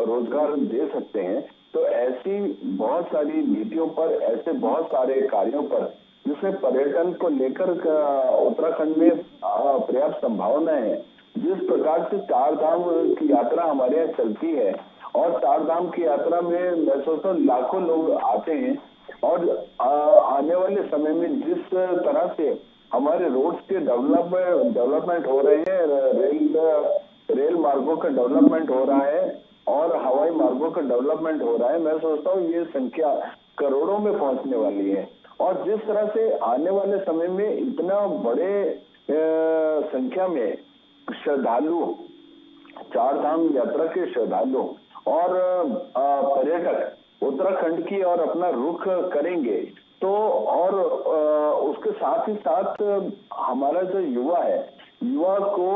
रोजगार दे सकते हैं। तो ऐसी बहुत सारी नीतियों पर, ऐसे बहुत सारे कार्यों पर जिसमें पर्यटन को लेकर उत्तराखंड में पर्याप्त संभावनाएं है। जिस प्रकार से 4 धाम की यात्रा हमारे यहाँ चलती है और 4 धाम की यात्रा में मैं सोचता हूँ लाखों लोग आते हैं, और आने वाले समय में जिस तरह से हमारे रोड्स के डेवलपमेंट हो रहे हैं, रेल मार्गों का डेवलपमेंट हो रहा है और हवाई मार्गों का डेवलपमेंट हो रहा है, मैं सोचता हूँ ये संख्या करोड़ों में पहुंचने वाली है। और जिस तरह से आने वाले समय में इतना बड़े संख्या में श्रद्धालु, 4 धाम यात्रा के श्रद्धालु और पर्यटक उत्तराखंड की और अपना रुख करेंगे, तो और उसके साथ ही साथ हमारा जो युवा है, युवा को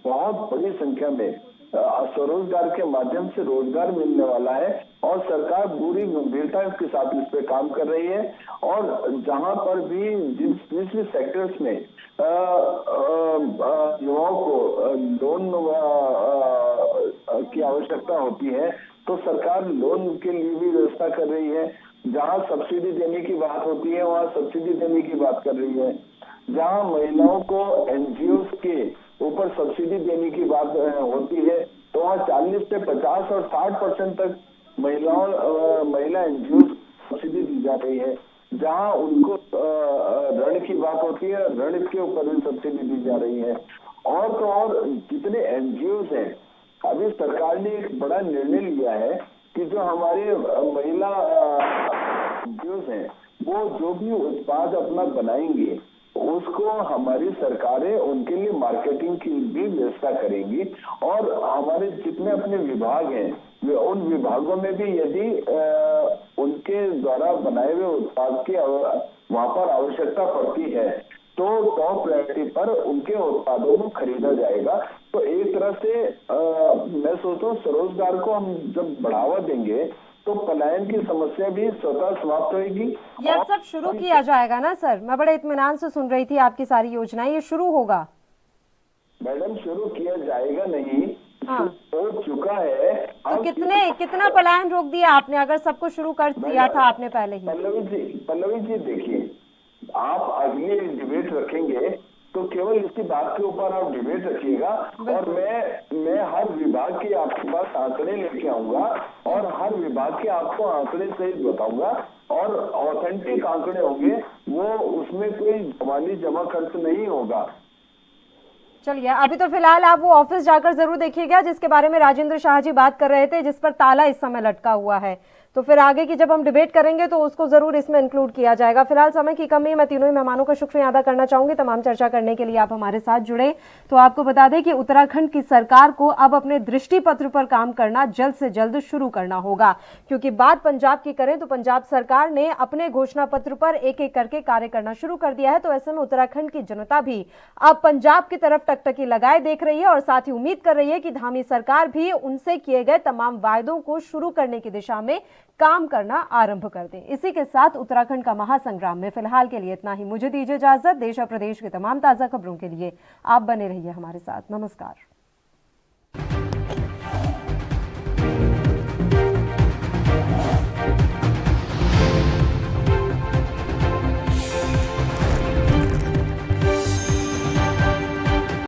बहुत बड़ी संख्या में स्वरोजगार के माध्यम से रोजगार मिलने वाला है और सरकार पूरी गंभीरता के साथ इस पे काम कर रही है। और जहां पर भी जिस भी सेक्टर्स में युवाओं को लोन की आवश्यकता होती है तो सरकार लोन के लिए भी व्यवस्था कर रही है। जहां सब्सिडी देने की बात होती है वहां सब्सिडी देने की बात कर रही है। जहां महिलाओं को एनजीओस के ऊपर सब्सिडी देने की बात होती है तो वहाँ 40 से 50 और 60% तक महिला एनजीओ सब्सिडी दी जा रही है। जहां उनको ऋण की बात होती है, ऋण के ऊपर भी सब्सिडी दी जा रही है। और तो और जितने एनजीओस हैं, अभी सरकार ने एक बड़ा निर्णय लिया है कि जो हमारे महिला एनजीओस हैं वो जो भी उत्पाद अपना बनाएंगे उसको हमारी सरकारें उनके लिए मार्केटिंग की भी व्यवस्था करेंगी। और हमारे जितने अपने विभाग हैं उन विभागों में भी यदि उनके द्वारा बनाए हुए उत्पाद की वहां पर आवश्यकता पड़ती है तो टॉप प्रायोरिटी पर उनके उत्पादों को खरीदा जाएगा। तो एक तरह से मैं सोचता हूँ स्वरोजगार को हम जब बढ़ावा देंगे तो पलायन की समस्या भी स्वतः समाप्त होगी। ये अब सब शुरू किया जाएगा ना सर? मैं बड़े इत्मीनान से सुन रही थी आपकी सारी योजनाएं, ये शुरू होगा? मैडम शुरू किया जाएगा नहीं, हो चुका है। तो कितना पलायन रोक दिया आपने अगर सबको शुरू कर दिया था आपने पहले ही? पल्लवी जी देखिए, आप अगली डिबेट रखेंगे तो केवल इसकी बात के ऊपर आप डिबेट रखिएगा और मैं हर विभाग के आपके पास आंकड़े लेके आऊंगा और हर विभाग के आपको आंकड़े सहित बताऊंगा और ऑथेंटिक आंकड़े होंगे, वो उसमें कोई जमा खर्च नहीं होगा। चलिए, अभी तो फिलहाल आप वो ऑफिस जाकर जरूर देखिएगा जिसके बारे में राजेंद्र शाह जी बात कर रहे थे, जिस पर ताला इस समय लटका हुआ है। तो फिर आगे की जब हम डिबेट करेंगे तो उसको जरूर इसमें इंक्लूड किया जाएगा। फिलहाल समय की कमी है, मैं तीनों ही मेहमानों का शुक्रिया अदा करना चाहूंगी तमाम चर्चा करने के लिए आप हमारे साथ जुड़े। तो आपको बता दें कि उत्तराखंड की सरकार को अब अपने दृष्टि पत्र पर काम करना जल्द से जल्द शुरू करना होगा, क्योंकि बात पंजाब की करें तो पंजाब सरकार ने अपने घोषणा पत्र पर एक एक करके कार्य करना शुरू कर दिया है। तो ऐसे में उत्तराखंड की जनता भी अब पंजाब की तरफ टकटकी लगाए देख रही है और साथ ही उम्मीद कर रही है कि धामी सरकार भी उनसे किए गए तमाम वायदों को शुरू करने की दिशा में काम करना आरंभ कर दें। इसी के साथ उत्तराखंड का महासंग्राम में फिलहाल के लिए इतना ही। मुझे दीजिए इजाजत। देश और प्रदेश के तमाम ताजा खबरों के लिए आप बने रहिए हमारे साथ। नमस्कार।